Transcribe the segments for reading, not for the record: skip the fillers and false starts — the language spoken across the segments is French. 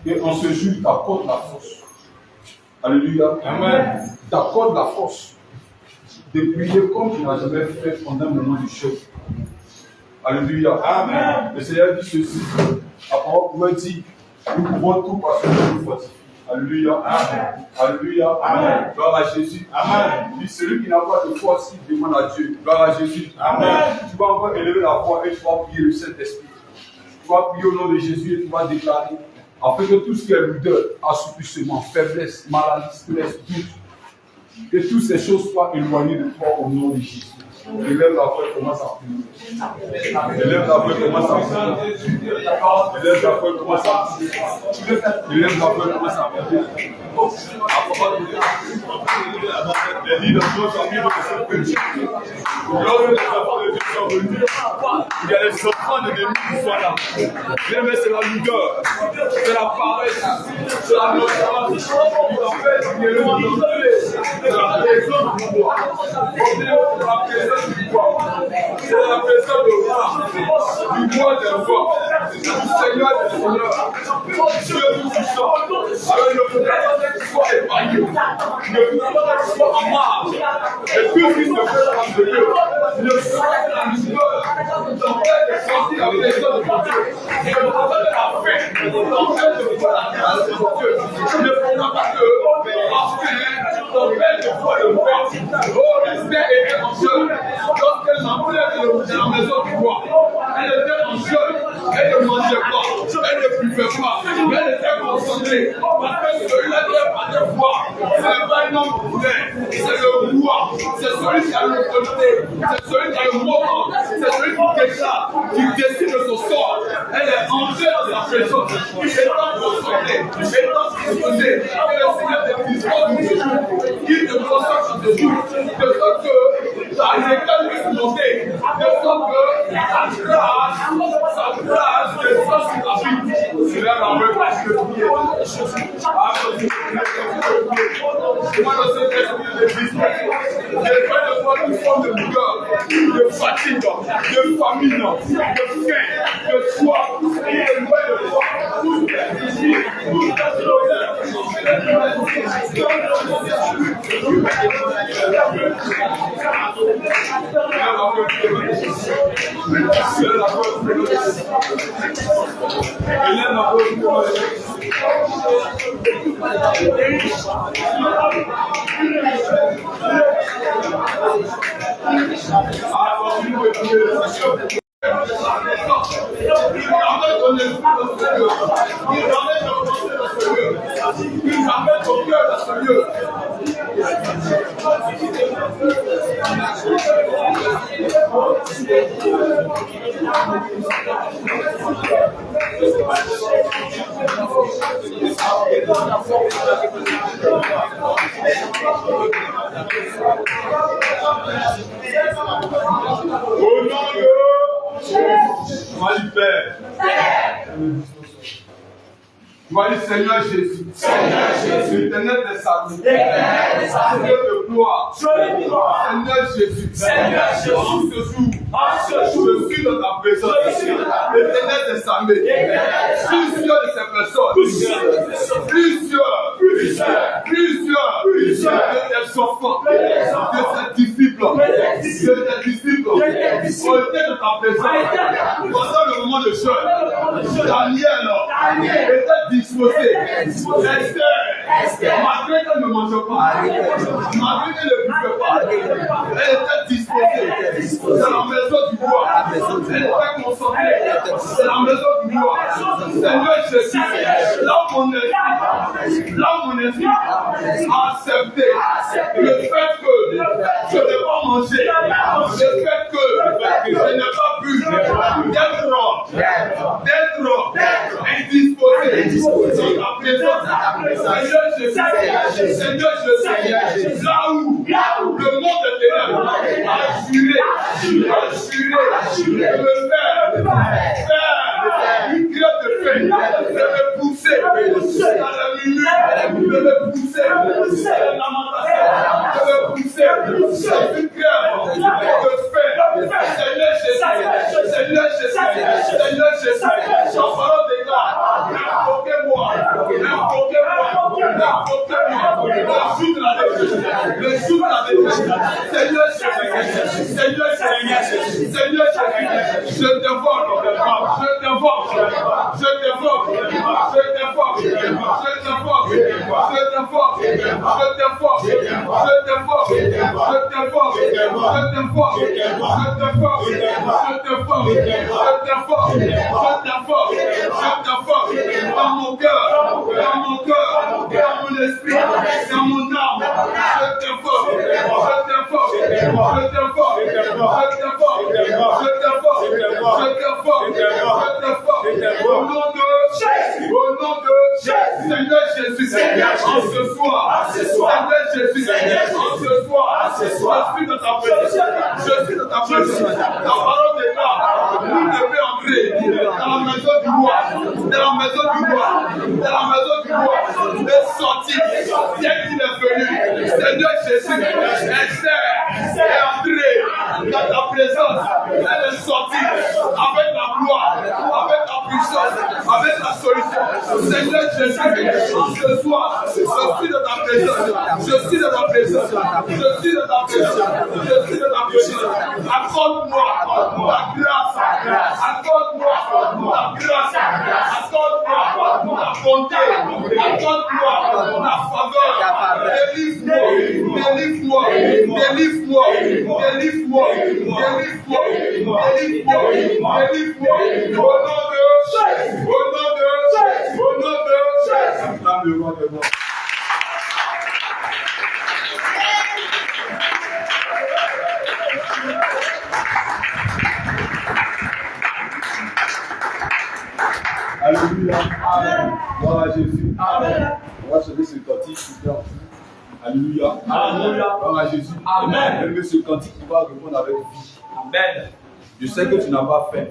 Et en ce jour, il t'accorde la force. Alléluia. Amen. Il t'accorde la force de prier comme tu n'as jamais fait pendant un moment du choc. Alléluia. Amen. Le Seigneur dit ceci. La parole me dit, nous pouvons tout parce que nous nous fortifions. Alléluia. Amen. Alléluia. Amen. Gloire à Jésus. Amen. Il dit, celui qui n'a pas de force, il demande à Dieu. Gloire à Jésus. Amen. Tu vas encore élever la voix et tu vas prier le Saint-Esprit. Tu vas prier au nom de Jésus et tu vas déclarer afin que tout ce qui est lourdeur, assoupissement, faiblesse, maladie, stress, doute, que toutes ces choses soient éloignées de toi au nom de Jésus. Élève la voix et commence à prier. Élève la voix et commence à prier. Élève la voix et commence à prier. Élève la voix et commence à prier. Les lits d'enfants sont mis dans cette petite. Lorsque les enfants de Dieu sont venus, il y a les enfants de l'ennemi qui sont là. Mais c'est la lourdeur, c'est la paresse, c'est la nonchalance. En fait, il est le c'est la présence du roi. C'est la présence du roi. C'est la présence du roi des rois, du Seigneur des seigneurs. Dieu tout-puissant. Alors il ne faut pas que tu sois épargné. Il ne faut pas que tu sois en marge. Et tout ce qui se fait dans ce lieu, il ne faut pas que la lumière t'empêche de sentir la présence de Dieu. Il ne faut pas que la faim t'empêche de voir la grâce de Dieu. Il ne faut pas que la faim t'empêche de voir le roi. Oh, Esther était en jeûne. Lorsqu'elle m'appelait de la maison du roi, elle était en jeûne. Elle ne mangeait pas, elle ne buvait pas, mais elle était concentrée. Parce que celui-là qui est par deux fois, ce n'est pas un homme poulet, c'est le roi, c'est celui qui a l'autorité, c'est celui qui a le moment, c'est celui qui décide de son sort. Elle est entrée dans sa présence, étant concentrée, étant disposée, et le Seigneur te dispose de jour, il te consacre de jour, de sorte que ta réclame puisse monter, de sorte que sa grâce descend sur ta vie. C'est là la vraie place de prier. Moi, dans cette esprit de business, j'ai pas de fois une forme de douleur, de fatigue, de famine, de faim, de soif, et de loin de toi. Tout au nom de Jésus, Père. Tu vas dire Seigneur Jésus, l'éternel des saluts, Seigneur de gloire, Seigneur Jésus, en ce jour, je suis dans ta présence, l'éternel des armées, plusieurs de ces personnes, plusieurs de tes enfants, de tes disciples, ont été dans ta présence pendant le moment de jeûne. Daniel était disposé. Esther, malgré qu'elle ne mangeait pas, malgré qu'elle ne buvait pas, elle était disposée. C'est la maison du roi. Elle était concentrée. C'est la maison du roi. Seigneur Jésus, là où mon esprit a accepté le fait que je n'ai pas mangé, le fait que je n'ai pas bu, d'être indisposé dans ta présence. Seigneur Jésus, là où le monde de ténèbres a juré de me faire une grève de faim, de me pousser dans la lumière, de me pousser dans la lamentation, de me pousser dans une grève de faim. Seigneur Jésus, ta parole déclare, invoquez-moi Je t'invoque. Je t'invoque. Je t'invoque. Je t'invoque. Je t'invoque. Je t'invoque. Je t'invoque. Je t'invoque. Je t'invoque. Je t'invoque. Je t'invoque. Je t'invoque. Dans mon cœur. Dans mon cœur. Dans mon esprit. Dans mon âme. Je t'invoque. Je t'invoque. Je t'invoque. Je t'invoque. Je t'invoque. Je t'invoque. Au nom de Jésus. Au nom de Jésus. Seigneur Jésus. En ce soir. Seigneur Jésus. En ce soir. Je suis dans ta présence. Je suis dans ta présence. La parole est là. Nous devons entrer dans la maison du roi. Dans la maison du roi. Dans la maison du roi. Et sortir. Dès qu'il est venu. Seigneur Jésus. Est entré dans ta présence. Elle est sortie avec la gloire. Avec la puissance. Avec la solution. Seigneur Jésus. En ce soir. Je suis dans ta présence. Je suis dans ta présence. Je suis dans ta présence. Je suis dans ta présence. Accorde-moi ta grâce. Accorde-moi ta grâce. Accorde-moi ta bonté. Accorde-moi ta faveur. Délivre-moi. Délivre-moi. Délivre-moi. Délivre-moi. Délivre-moi. Délivre-moi. Délivre-moi. Au nom de Jésus. Au nom de Jésus. Au nom de Jésus. Acclame le roi de moi. Alléluia. Amen. Gloire à Jésus. Amen. On va chanter ce cantique. Alléluia. Alléluia. Gloire à Jésus. Amen. Même ce cantique qui va répondre avec vie. Amen. Je sais que tu n'as pas faim.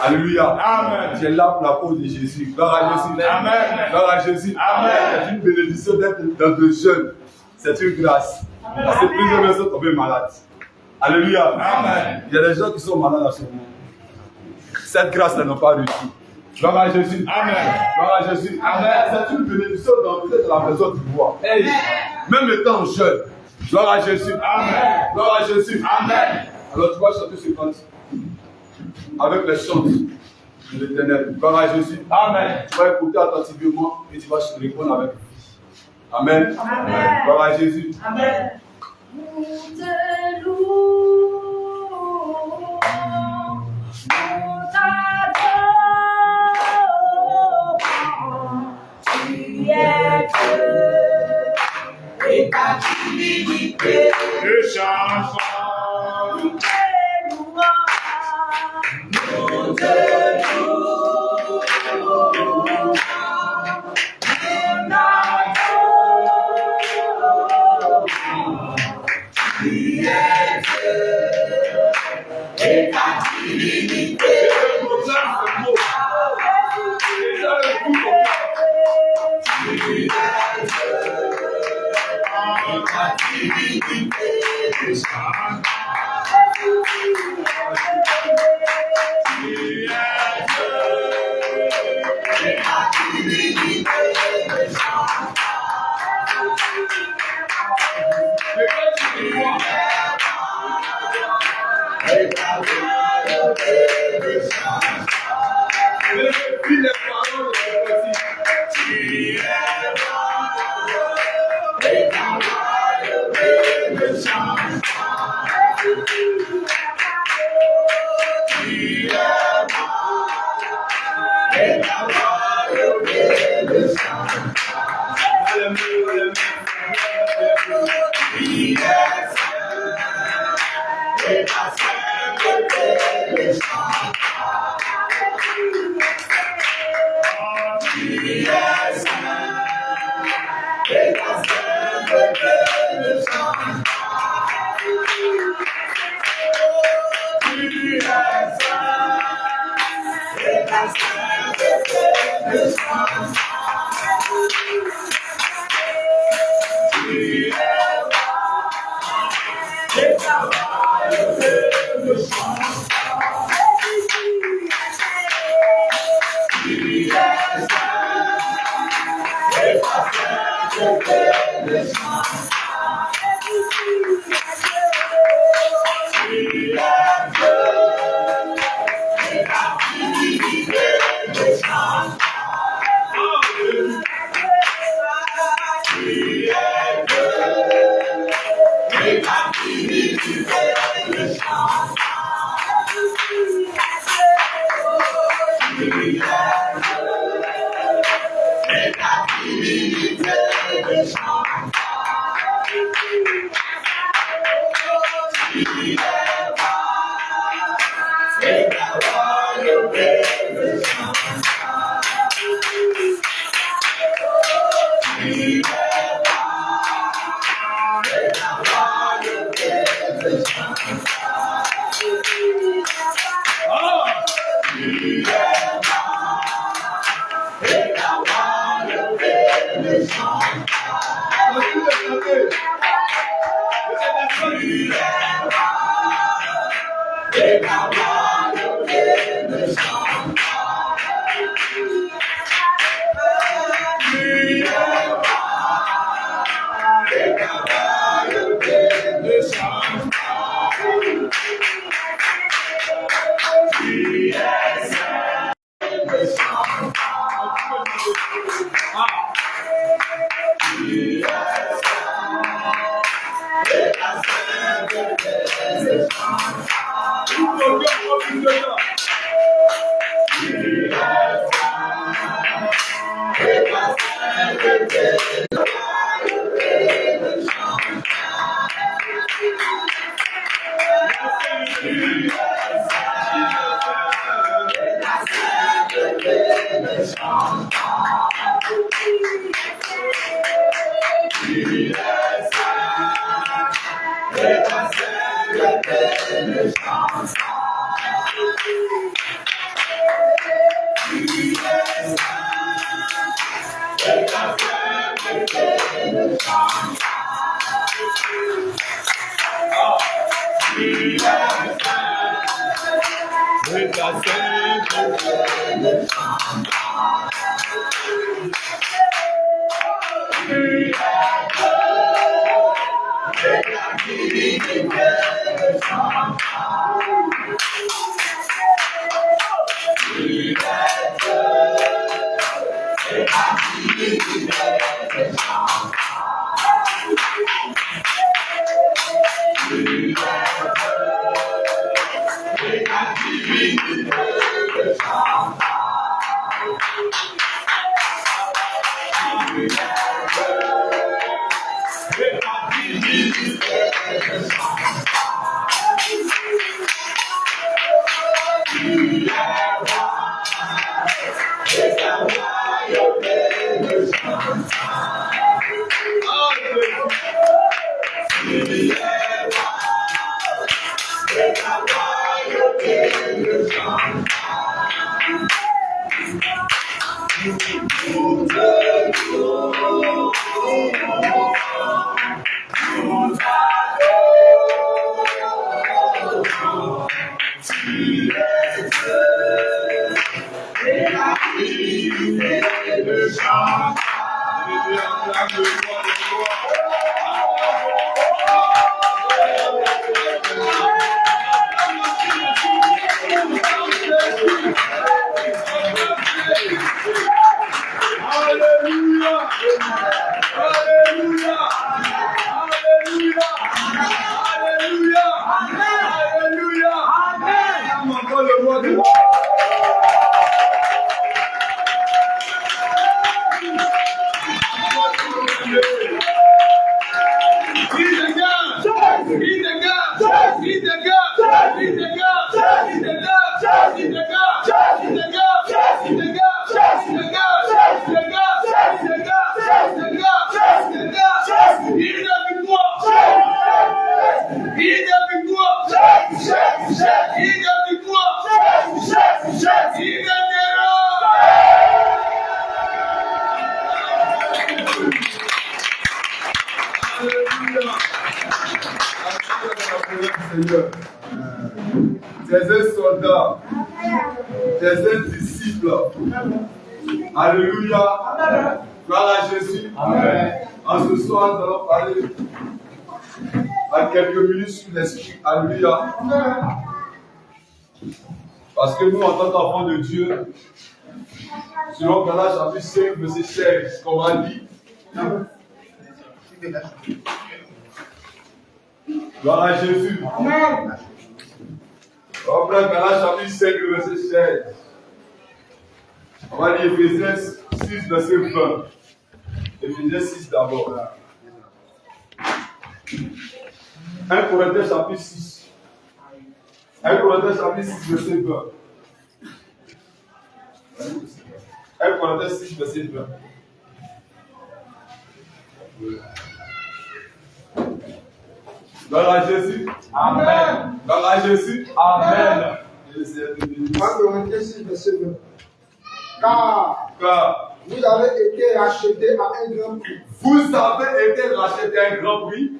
Alléluia. Amen. Tu es là pour la cause de Jésus. Gloire à Jésus. Amen. Gloire à Jésus. Amen. C'est une bénédiction d'être dans le jeûne. C'est une grâce. Parce que plusieurs personnes sont tombées malades. Alléluia. Amen. Il y a des gens qui sont malades à ce moment. Cette grâce, elles n'ont pas reçu. Gloire à Jésus. Amen. Gloire à Jésus. Amen. C'est une bénédiction d'entrer dans la maison du roi. Hey. Même étant jeune. Gloire à Jésus. Amen. Gloire à Jésus. Amen. Alors tu vas chanter ce cantique avec les chants de l'Éternel. Gloire à Jésus. Amen. Tu vas écouter attentivement et tu vas répondre avec vie. Amen. Amen. Gloire à Jésus. Amen. Nous te louons, nous t'adorons, tu es Dieu et ta divinité Ne change pas. nous te louons, nous te louons, nous t'adorons. Tu es Dieu et ta divinité. Je proclame ce mot. C'est le coup de Tu es Dieu et ta divinité. Alléluia. Gloire à Jésus. Amen. En ce soir, nous allons parler à quelques minutes sur l'esprit. Alléluia. Parce que nous, en tant qu'enfants de Dieu, selon Galates chapitre 5, verset 16, comme on a dit, gloire à Jésus. Amen. On prend Galates chapitre 5, verset 16. On va lire Éphésiens 6, verset 20. Éphésiens 6 d'abord. 1 Corinthiens chapitre 6. 1 Corinthiens chapitre 6, verset 20. 1 Corinthiens 6, verset 20. Gloire à Jésus. Amen. Gloire à Jésus. Amen. 1 Corinthiens 6, verset 20. Vous avez été rachetés à un grand prix. Vous avez été rachetés à un grand prix.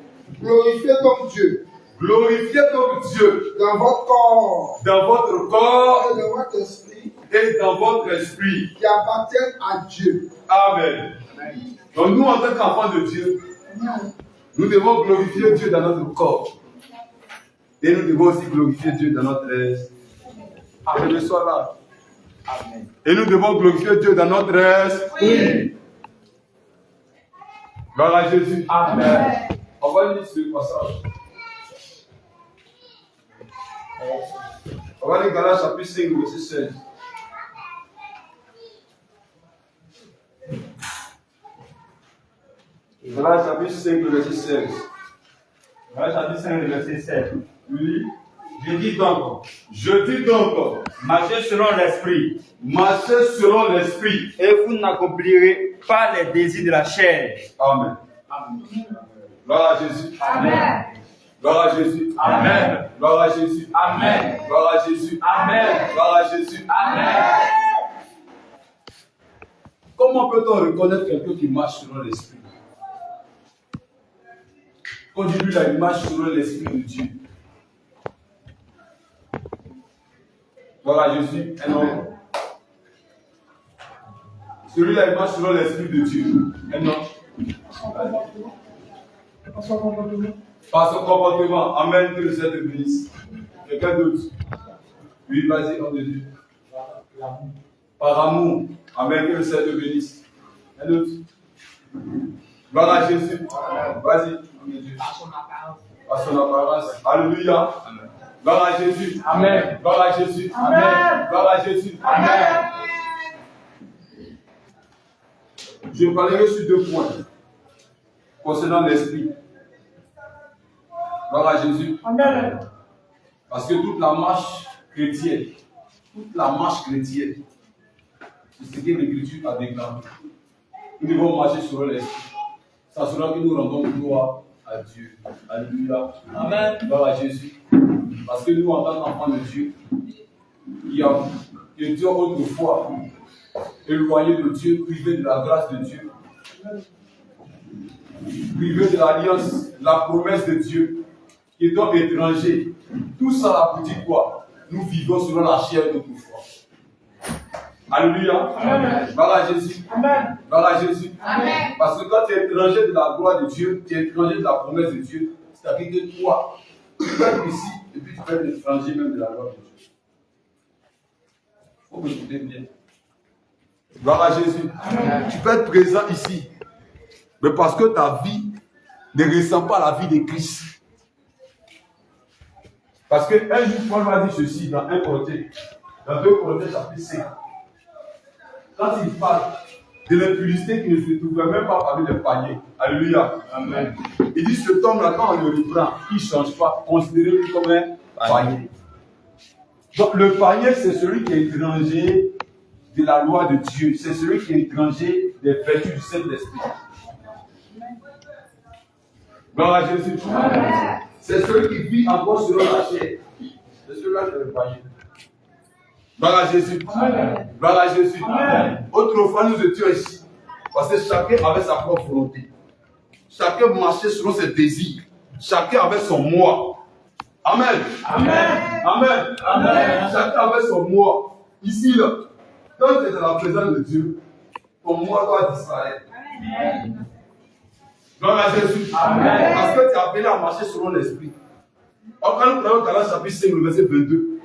Glorifiez donc Dieu. Glorifiez donc Dieu Dans votre corps. dans votre corps Et dans votre esprit. et dans votre esprit Qui appartiennent à Dieu. Amen. Donc nous, en tant qu'enfants de Dieu, nous devons glorifier Dieu dans notre corps. Et nous devons aussi glorifier Dieu dans notre esprit. Amen. Sois là. Amen. Et nous devons glorifier Dieu dans notre esprit. Gloire à Jésus. Amen. On va lire ce passage. On va lire Galates chapitre 5, verset 16. Galates chapitre 5, verset 16. Galates chapitre 5, verset 16. Oui. Je dis donc, marchez selon l'esprit, et vous n'accomplirez pas les désirs de la chair. Amen. Gloire à Jésus. Amen. Gloire à Jésus. Amen. Gloire à Jésus. Amen. Gloire à Jésus. Amen. Gloire à Jésus. Amen. Comment peut-on reconnaître quelqu'un qui marche selon l'esprit? Quand Dieu lui, il marche selon l'esprit de Dieu. Gloire à Jésus. Un homme. Celui-là, il marche selon l'esprit de Dieu. Un homme. Par son comportement. Amen. Que le Seigneur te bénisse. Quelqu'un d'autre? Oui, vas-y, homme de Dieu. Par amour. Amen. Que le Seigneur te bénisse. Un autre. Gloire à Jésus. Vas-y, homme de Dieu. Par son apparence. Alléluia. Amen. Gloire à Jésus. Amen. Gloire à Jésus. Amen. Gloire à Jésus. Amen. Je parlerai sur 2 points concernant l'esprit. Gloire à Jésus. Amen. Parce que toute la marche chrétienne, c'est ce que l'Écriture a déclaré. Nous devons marcher sur l'esprit. Ça sera que nous rendons gloire à Dieu. Alléluia. Amen. Gloire à Jésus. Parce que nous, en tant qu'enfants de Dieu, qui étions autrefois éloignés de Dieu, privés de la grâce de Dieu, privés de l'alliance, la promesse de Dieu, qui étant étrangers, tout ça a dit quoi? Nous vivons selon la chair d'autrefois. Alléluia. Amen. Gloire à Jésus. Amen. Gloire à Jésus. Amen. Parce que quand tu es étranger de la gloire de Dieu, tu es étranger de la promesse de Dieu, c'est-à-dire que toi, tu peux être ici et puis tu peux être étranger même de la gloire de Dieu. Il faut m'écouter bien. Gloire à Jésus. Amen. Tu peux être présent ici, mais parce que ta vie ne ressemble pas à la vie de Christ. Parce que un jour, Paul m'a dit ceci dans 1 Corinthiens, dans 2 Corinthiens chapitre 5. Quand il parle de l'impudicité qui ne se trouvait même pas parmi les paniers. Alléluia. Amen. Il dit cet homme-là, quand on le reprend, il ne change pas, considérez-le comme un panier. Donc le panier, c'est celui qui est étranger de la loi de Dieu. C'est celui qui est étranger des vertus du Saint-Esprit. Gloire à Jésus. Amen. C'est celui qui vit encore selon la chair. C'est celui-là qui est le panier. Gloire à Jésus. Amen. Gloire à Jésus. Amen. Autrefois, nous étions ici. Parce que chacun avait sa propre volonté. Chacun marchait selon ses désirs. Chacun avait son moi. Amen. Amen. Amen. Amen. Chacun avait son moi. Ici, là. Quand tu es dans la présence de Dieu, ton moi doit disparaître. Amen. Gloire à Jésus. Amen. Parce que tu es appelé à marcher selon l'esprit. Quand nous prenons Galates chapitre 5, le verset 22,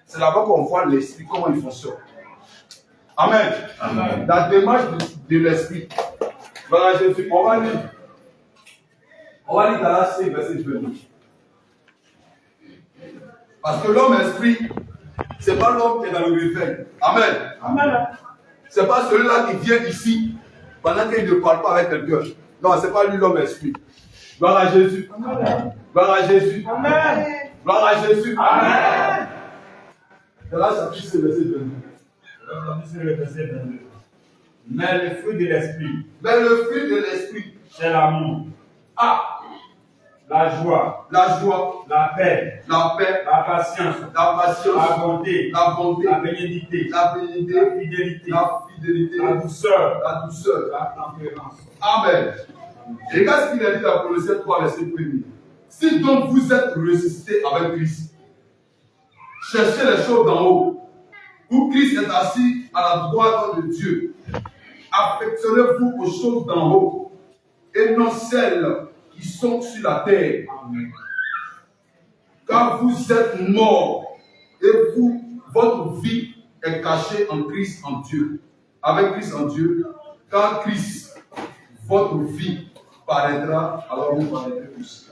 c'est là-bas qu'on voit l'esprit, comment il fonctionne. Amen. Amen. La démarche de l'esprit. Gloire à Jésus. On va lire Galates 5, verset 22. Parce que l'homme esprit, ce n'est pas l'homme qui est dans le réveil. Amen. Amen. Ce n'est pas celui-là qui vient ici pendant qu'il ne parle pas avec quelqu'un. Non, ce n'est pas lui l'homme esprit. Gloire à Jésus. Amen. Gloire à Jésus. Amen. Gloire à Jésus. Amen. Galates chapitre 5, verset 22. Mais le fruit de l'esprit. Mais le fruit de l'esprit, c'est l'amour. Ah! La joie. La joie. La paix. La paix. La patience. La patience. La bonté. La bonté. La bénédiction. La bénédiction. La fidélité. La fidélité, la douceur, la douceur. la tempérance. Amen. Et regarde ce qu'il a dit dans Colossiens 3, verset 1er. Si donc vous êtes ressuscités avec Christ, cherchez les choses d'en haut, où Christ est assis à la droite de Dieu. Affectionnez-vous aux choses d'en haut, et non celles qui sont sur la terre. Amen. Car vous êtes morts, et votre vie est cachée en Christ, en Dieu. Avec Christ en Dieu, quand Christ, votre vie, paraîtra, alors vous paraîtrez aussi.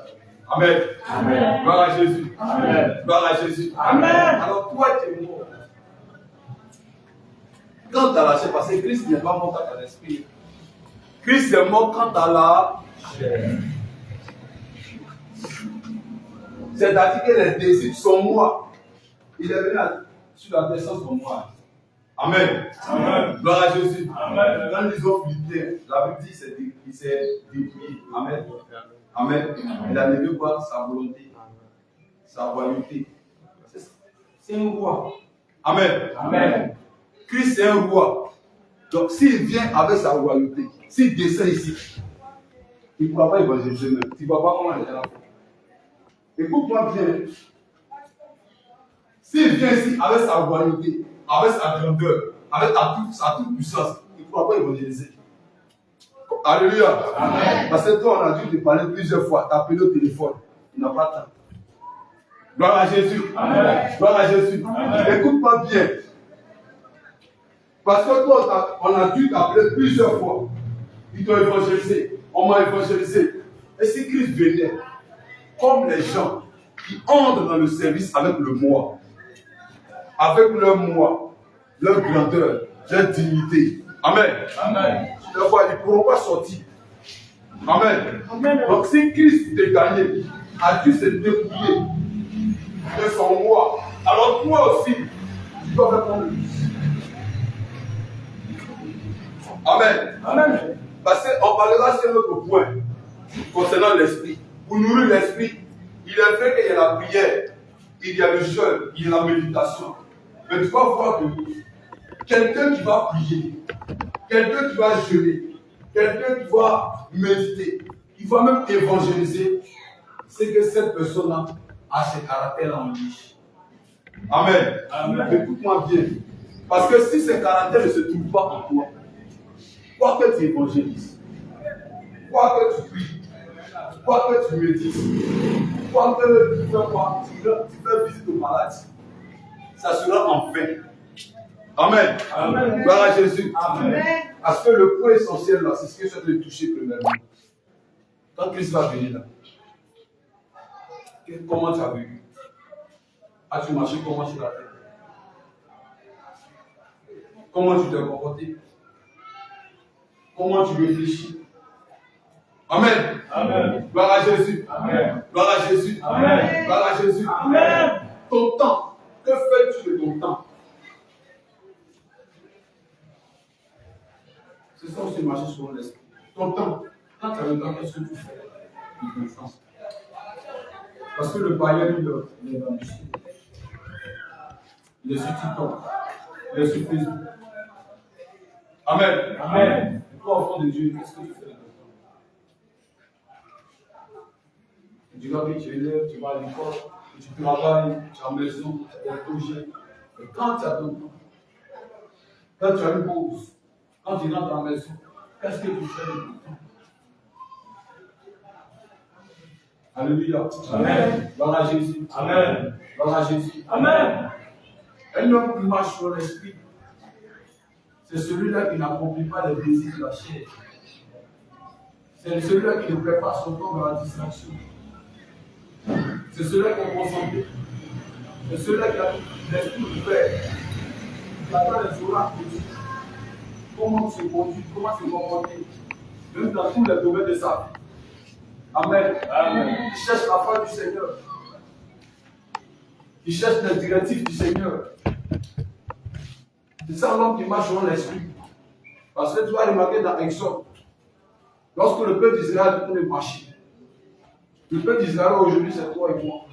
Amen. Amen. Gloire à Jésus. Amen. Gloire à Jésus. Amen. Alors toi, tu es mort. Quand tu as lâché, parce que Christ n'est pas mort quand tu as l'esprit. Christ est mort quand tu as la chair. C'est-à-dire que les désirs sont moi. Il est venu sur la descente de moi. Amen. Amen. Gloire à Jésus. Amen. Dans les autres Philippiens, la Bible dit qu'il s'est dépouillé. Amen. Amen. Il a levé quoi? Sa volonté, sa royauté. C'est un roi. Amen. Amen. Christ est un roi. Donc s'il vient avec sa royauté, s'il descend ici, il ne pourra pas évangéliser même. Tu ne vois pas comment il est là. Écoute-moi bien. S'il vient ici avec sa royauté, avec sa grandeur, avec sa toute puissance, il ne pourra pas évangéliser. Alléluia. Amen. Parce que toi, on a dû te parler plusieurs fois, t'appeler au téléphone. Il n'a pas de temps. Gloire à Jésus. Amen. Gloire à Jésus. Amen. Écoute-moi bien. Parce que toi, on a dû t'appeler plusieurs fois. Ils t'ont évangélisé. On m'a évangélisé. Et si Christ venait, comme les gens qui entrent dans le service avec le moi, avec leur moi, leur grandeur, leur dignité. Amen. Amen. Ils ne pourront pas sortir. Amen. Amen. Donc si Christ t'est gagné, a dû se dépouiller de son moi, alors toi aussi, tu dois répondre. Amen. Amen. Parce qu'on parlera sur notre point concernant l'esprit. Pour nourrir l'esprit, il est vrai qu'il y a la prière, il y a le jeûne, il y a la méditation. Mais tu vas voir que quelqu'un qui va prier, quelqu'un qui va jeûner, quelqu'un qui va méditer, qui va même évangéliser, c'est que cette personne-là a ce caractère en lui. Amen. Amen. Écoute-moi bien. Parce que si ce caractère ne se trouve pas en toi, quoi que tu évangélises, quoi que tu pries, quoi que tu médites, quoi que tu fais quoi, tu fais visite aux malades, ça sera en vain. Amen. Amen. Gloire à Jésus. Amen. Parce que le point essentiel là, c'est ce que je vais te toucher premièrement. Quand Christ va venir là, comment tu as vécu? As-tu marché comment sur la terre? Comment tu t'es comporté? Comment tu réfléchis? Amen. Amen. Gloire à Jésus. Amen. Gloire à Jésus. Amen. Gloire à Jésus. Amen. Ton temps. Que fais-tu de ton temps? C'est ça aussi marcher sur l'esprit. Ton temps. Quand tu as le temps, qu'est-ce que tu fais? De confiance. Parce que le païen, il est dans le discours. Il est sur TikTok. Il est sur Facebook. Amen. Amen. Et toi, enfant de Dieu, qu'est-ce que tu fais de ton temps? Tu vas bien, tu élèves, tu vas à l'école, tu travailles, tu es à la maison, tu es logé. Et quand tu as ton temps, quand tu as une pause, quand tu rentres à la maison, qu'est-ce que tu fais de ton temps? Alléluia. Amen. Gloire à Jésus. Amen. Gloire à Jésus. Amen. Un homme qui marche sur l'esprit, c'est celui-là qui n'accomplit pas les désirs de la chair. C'est celui-là qui ne perd pas son temps dans la distraction. C'est celui-là qui est concentré. C'est celui-là qui a l'esprit ouvert. Qui attend les oracles de Dieu. Comment se conduire, comment se comporter, même dans tous les domaines de sa vie. Amen. Amen. Il cherche la foi du Seigneur. Il cherche les directives du Seigneur. C'est ça l'homme qui marche dans l'esprit. Parce que tu vas remarquer dans Exode, lorsque le peuple d'Israël tourne le marché, le peuple d'Israël aujourd'hui c'est toi et moi.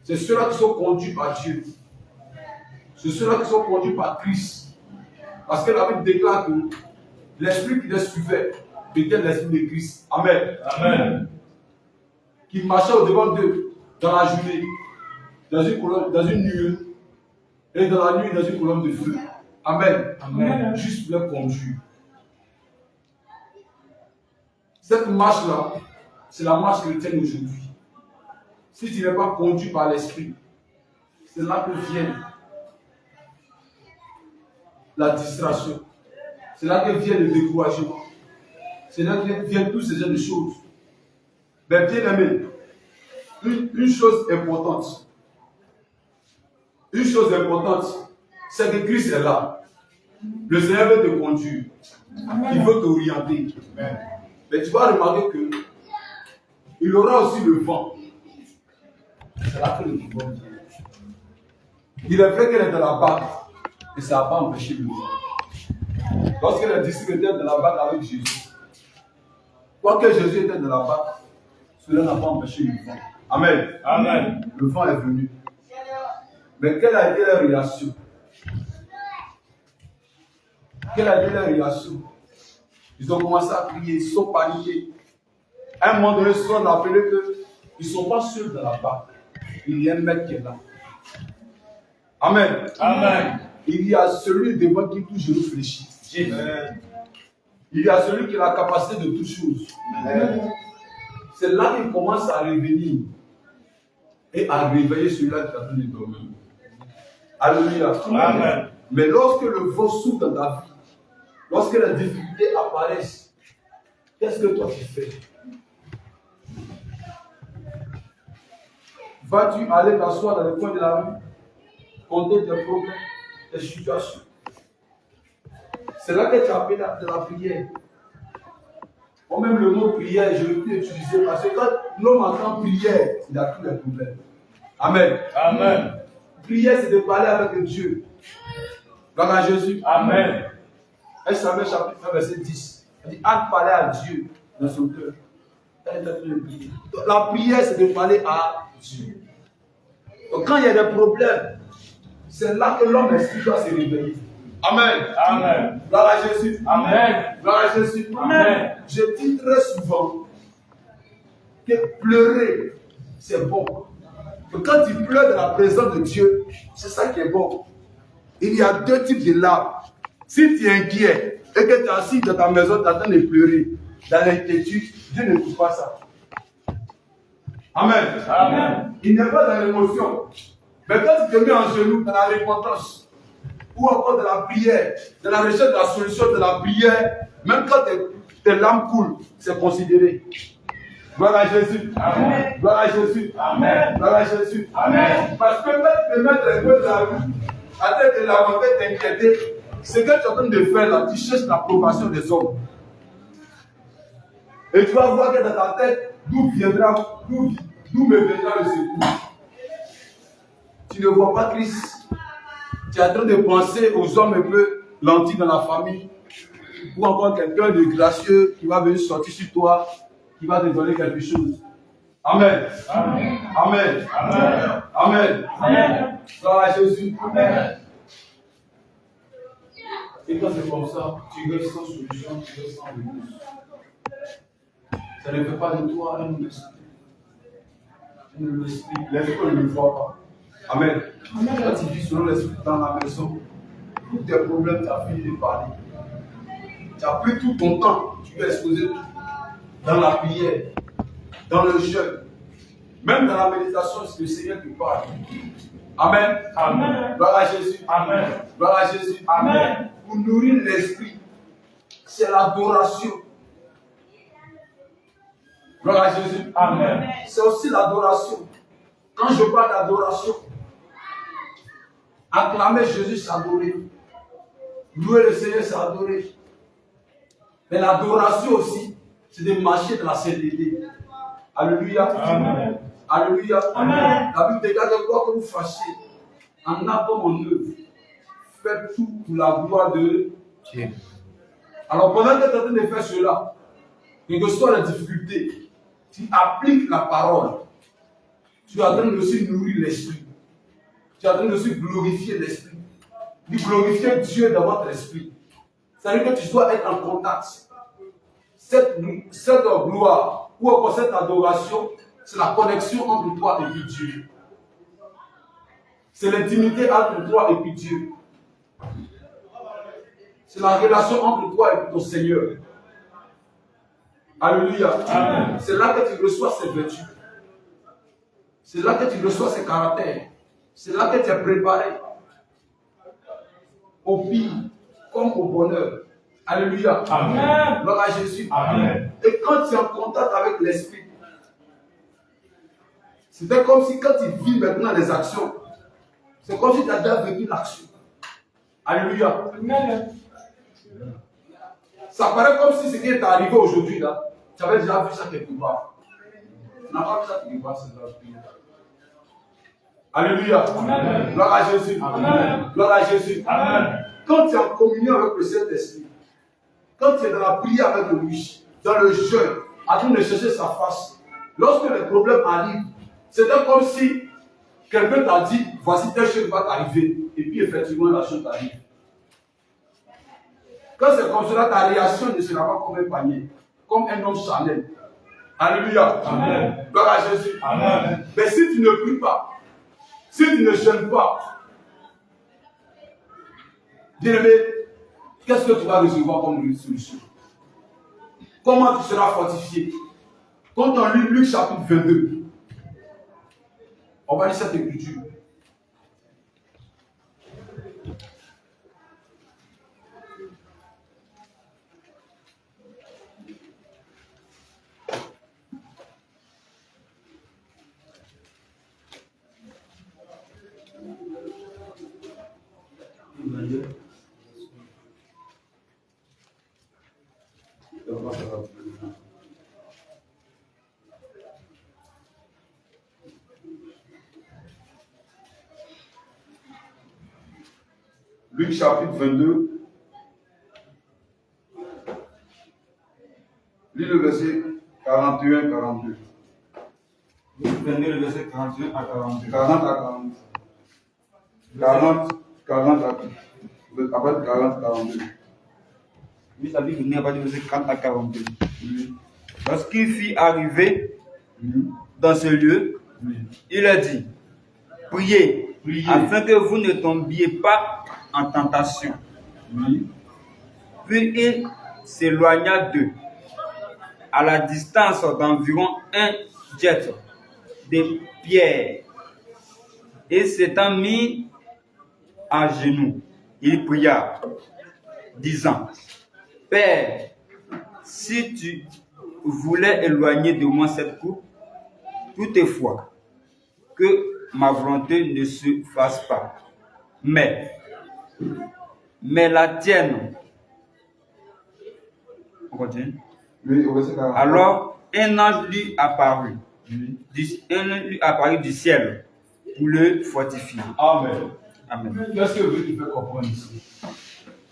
C'est ceux-là qui sont conduits par Dieu. C'est ceux-là qui sont conduits par Christ. Parce que la Bible déclare que l'esprit qui les suivait était l'esprit de Christ. Amen. Amen. Qui marchait au-devant d'eux dans la journée, dans une nuée, et dans la nuit, dans une colonne de feu. Amen. Amen. Juste pour les conduire. Cette marche-là, c'est la marche chrétienne aujourd'hui. Si tu n'es pas conduit par l'esprit, c'est là que vient la distraction. C'est là que vient le découragement. C'est là que viennent tous ces genres de choses. Mais bien aimé, une chose importante, c'est que Christ est là. Le Seigneur veut te conduire. Il veut t'orienter. Mais tu vas remarquer que il aura aussi le vent. C'est là que le vent vient. Il est vrai qu'elle est dans la barque, et ça n'a pas empêché le vent. Lorsque les disciples étaient dans la barque avec Jésus, quoique Jésus était dans la barque, cela n'a pas empêché le vent. Amen. Amen. Le vent est venu. Mais quelle a été leur réaction? Quelle a été leur réaction? Ils ont commencé à crier, ils sont paniqués. À un moment donné, on a appelé qu'ils ne sont pas seuls dans la barque. Il y a un maître qui est là. Amen. Amen. Il y a celui devant qui toujours réfléchit. Amen. Il y a celui qui a la capacité de toutes choses. C'est là qu'il commence à revenir et à réveiller celui-là qui est en train de dormir. Alléluia. Amen. Mais lorsque le vent souffle dans ta vie, lorsque les difficultés apparaissent, qu'est-ce que toi tu fais? Vas-tu aller t'asseoir dans le coin de la rue, compter tes problèmes, tes situations? C'est là que tu as appelé de la prière. Ou même le mot prière, je vais plus utiliser parce que quand l'homme entend prière, il a tous les problèmes. Amen. Amen. Prière, c'est de parler avec Dieu. Gloire à Jésus. Amen. 1 Samuel chapitre 1, verset 10. Il dit, Anne parlait à Dieu dans son cœur. Donc, la prière, c'est de parler à Dieu. Donc, quand il y a des problèmes, c'est là que l'homme esprit doit se réveiller. Amen. Amen. Gloire à Jésus. Amen. Gloire à Jésus. Amen. Je dis très souvent que pleurer, c'est bon. Que quand tu pleures dans la présence de Dieu, c'est ça qui est bon. Il y a deux types de larmes. Si tu es inquiet et que tu es assis dans ta maison, tu es en train de pleurer, dans l'inquiétude, Dieu ne trouve pas ça. Amen. Amen. Il n'est pas dans l'émotion. Mais quand tu te mets en genoux dans la repentance, ou encore dans la prière, dans la recherche de la solution de la prière, même quand tes larmes coulent, c'est considéré. Gloire à Jésus. Amen. Gloire à Jésus. Amen. Gloire à Jésus. Amen. Parce que quand tu te mets dans les coins de la rue, à tête de lamenter, t'inquiéter, ce que tu es en train de faire là, tu cherches l'approbation des hommes. Et tu vas voir que dans ta tête, d'où me viendra le secours. Tu ne vois pas Christ. Tu es en train de penser aux hommes un peu lentis dans la famille, ou encore quelqu'un de gracieux qui va venir sortir sur toi, qui va te donner quelque chose. Amen. Amen. Amen. Amen. Amen. Amen. Gloire à Jésus. Amen. Et quand c'est comme ça, tu restes sans solution, tu restes sans réponse. Ça ne fait pas de toi un esprit. L'esprit ne le voit pas. Amen. Quand tu vis selon l'esprit dans la maison, tous tes problèmes, tu as fini de parler. Tu as pris tout ton temps, tu peux exposer tout. Dans la prière, dans le jeûne, même dans la méditation, c'est le Seigneur qui parle. Amen. Amen. Gloire à Jésus. Amen. Gloire à Jésus. Amen. Pour nourrir l'esprit, c'est l'adoration. Gloire à Jésus. Amen. C'est aussi l'adoration. Quand je parle d'adoration, acclamer Jésus, c'est adorer. Louer le Seigneur, c'est adorer. Mais l'adoration aussi, c'est de marcher dans la sainteté. Alléluia. Amen. Alléluia. Amen. La Bible déclare que quoi que vous fassiez, en âme comme en œuvre, faites tout pour la gloire de Dieu. Alors pendant que tu es en train de faire cela, quelles que soient les difficultés, tu appliques la parole. Tu es en train de aussi nourrir l'esprit. Tu es en train de aussi glorifier l'esprit. Tu glorifier Dieu dans votre esprit. C'est-à-dire que tu dois être en contact. Cette gloire, ou encore cette adoration, c'est la connexion entre toi et puis Dieu. C'est l'intimité entre toi et puis Dieu. C'est la relation entre toi et puis ton Seigneur. Alléluia. C'est là que tu reçois ses vertus. C'est là que tu reçois ses caractères. C'est là que tu es préparé au pire comme au bonheur. Alléluia. Amen. Gloire à Jésus. Amen. Et quand tu es en contact avec l'Esprit, c'était comme si quand tu vis maintenant les actions, c'est comme si tu as déjà vécu l'action. Alléluia. Amen. Ça paraît comme si ce qui est arrivé aujourd'hui là, tu avais déjà vu ça quelque part. Tu n'as pas vu ça quelque part, c'est la prière. Alléluia. Amen. Gloire à Jésus. Amen. Gloire à Jésus. Amen. Quand tu es en communion avec le Saint-Esprit, quand tu es dans la prière avec lui, dans le jeûne, en train de chercher sa face, lorsque les problèmes arrivent, c'est comme si quelqu'un t'a dit, voici telle chose va t'arriver, et puis effectivement la chose t'arrive. Quand c'est comme cela, ta réaction ne sera pas comme un panier, comme un homme charnel. Alléluia. Amen. Gloire à Jésus. Amen. Mais si tu ne pries pas, si tu ne jeûnes pas, bien-aimé, qu'est-ce que tu vas recevoir comme solution? Comment tu seras fortifié? Quand on lit Luc chapitre 22, on va lire cette écriture. Luc chapitre 22, lis le verset 41-42. Luc 22, le verset 41 à 42. 40 à 40. 40 à 40, 42. Oui, la Bible n'est pas du verset 40 à 42. Lorsqu'il fut arrivé dans ce lieu, il a dit, priez, afin que vous ne tombiez pas en tentation. Puis il s'éloigna d'eux, à la distance d'environ un jet de pierre, et s'étant mis à genoux, il pria, disant, Père, si tu voulais éloigner de moi cette coupe, toutefois, que ma volonté ne se fasse pas, mais la tienne. On continue. Oui, au verset 40. Alors, un ange lui apparut, du ciel pour le fortifier. Amen. Amen. Qu'est-ce que je veux te faire comprendre ici?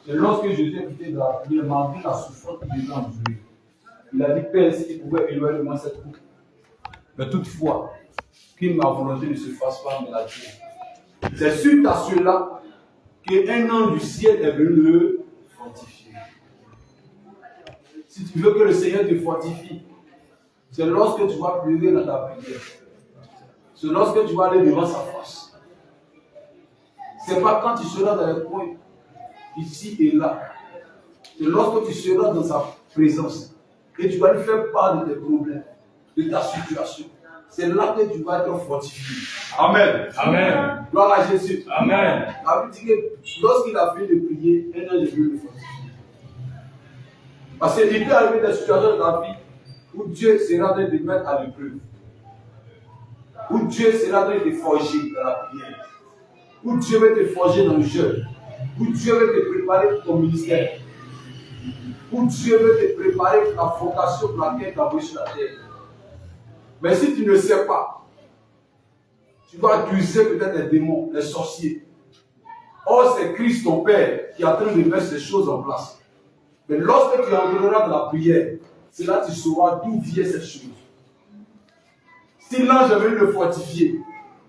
C'est lorsque Jésus est quitté de la prière, malgré la souffrance qu'il était endurée. Il a dit, Père, si tu pouvais éloigner de moi cette coupe. Mais toutefois, que ma volonté ne se fasse pas, mais la tienne. C'est suite à cela qu'un ange du ciel est venu le fortifier. Si tu veux que le Seigneur te fortifie, c'est lorsque tu vas prier dans ta prière. C'est lorsque tu vas aller devant sa face. Ce n'est pas quand tu seras dans les coins, ici et là. C'est lorsque tu seras dans sa présence et tu vas lui faire part de tes problèmes, de ta situation. C'est là que tu vas être fortifié. Amen. Amen. Gloire à Jésus. Amen. La Bible dit que lorsqu'il a fini de prier, un ange est venu le fortifier. Parce qu'il peut arriver des situations dans ta vie où Dieu sera en train de te mettre à l'épreuve. Où Dieu sera en train de te forger dans la prière. Où Dieu veut te forger dans le jeûne. Où Dieu veut te préparer pour ton ministère. Où Dieu veut te préparer pour la vocation pour laquelle tu as envoyé sur la terre. Mais si tu ne sais pas, tu vas accuser peut-être les démons, les sorciers. Or, c'est Christ, ton Père, qui est en train de mettre ces choses en place. Mais lorsque tu entreras dans la prière, c'est là que tu sauras d'où viennent ces choses. Si l'ange est venu le fortifier,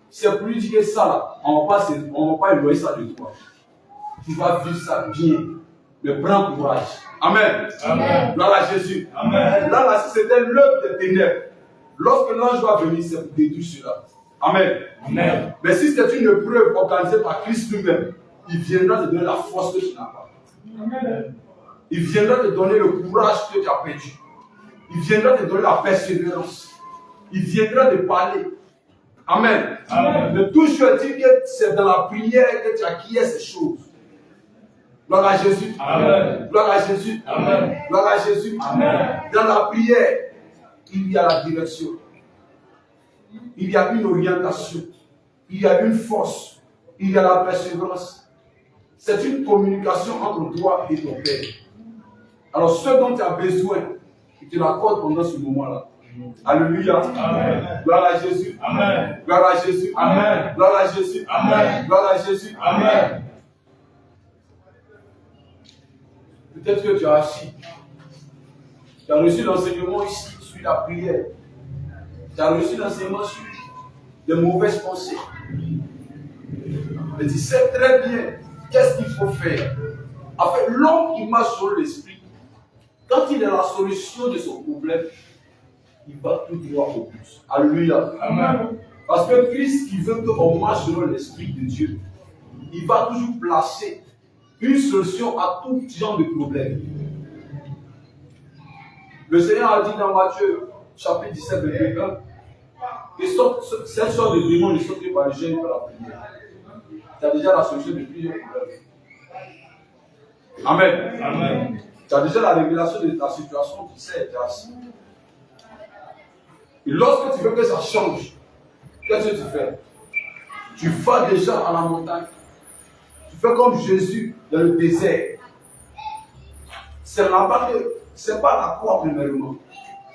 c'est pour lui dire que ça, là, on ne va pas éloigner ça de toi. Tu vas vivre ça bien. Mais prends courage. Amen. Amen. Gloire à Jésus. Amen. Là, si c'était l'œuvre des ténèbres, lorsque l'ange va venir, c'est pour détruire cela. Amen. Amen. Mais si c'est une épreuve organisée par Christ lui-même, il viendra te donner la force que tu n'as pas. Amen. Il viendra te donner le courage que tu as perdu. Il viendra te donner la persévérance. Il viendra te parler. Amen. Amen. Mais toujours dit que c'est dans la prière que tu acquiers ces choses. Gloire à Jésus. Amen. Gloire à Jésus. Amen. Gloire à Jésus. Amen. Dans la prière, il y a la direction. Il y a une orientation. Il y a une force. Il y a la persévérance. C'est une communication entre toi et ton Père. Alors, ce dont tu as besoin, tu te l'accordes pendant ce moment-là. Alléluia. Amen. Gloire à Jésus. Amen. Gloire à Jésus. Amen. Gloire à Jésus. Amen. Gloire à Jésus. Amen. Peut-être que tu as assis. Tu as reçu l'enseignement ici sur la prière. Tu as reçu l'enseignement sur les mauvaises pensées. Mais tu sais très bien qu'est-ce qu'il faut faire. En fait, l'homme qui marche sur l'esprit, quand il a la solution de son problème, il va tout droit au but. Alléluia. Amen. Parce que Christ qui veut qu'on marche selon l'Esprit de Dieu, il va toujours placer une solution à tout genre de problème. Le Seigneur a dit dans Matthieu, chapitre 17, verset 1, que cette sorte de démon ne sort que par le jeûne et par la prière. Tu as déjà la solution de plusieurs problèmes. Amen. Amen. Tu as déjà la révélation de ta situation, tu sais, tu es assis. Et lorsque tu veux que ça change, qu'est-ce que tu fais? Tu vas déjà à la montagne. Tu fais comme Jésus dans le désert. C'est là-bas que, c'est pas la croix premièrement.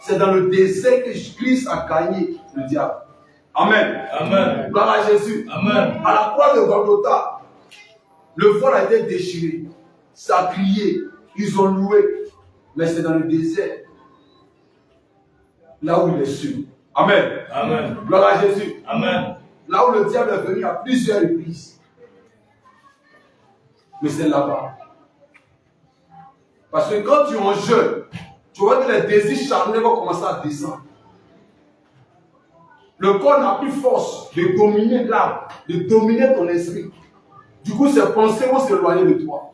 C'est dans le désert que Christ a gagné le diable. Amen. Amen. Gloire à Jésus. Amen. À la croix de Golgotha, le voile a été déchiré. Ça a crié. Ils ont loué. Mais c'est dans le désert. Là où il est sûr. Amen. Amen. Gloire à Jésus. Amen. Là où le diable est venu à plusieurs reprises. Mais c'est là-bas. Parce que quand tu es en jeûne, tu vois que les désirs charnels vont commencer à descendre. Le corps n'a plus force de dominer l'âme, de dominer ton esprit. Du coup, ces pensées vont s'éloigner de toi.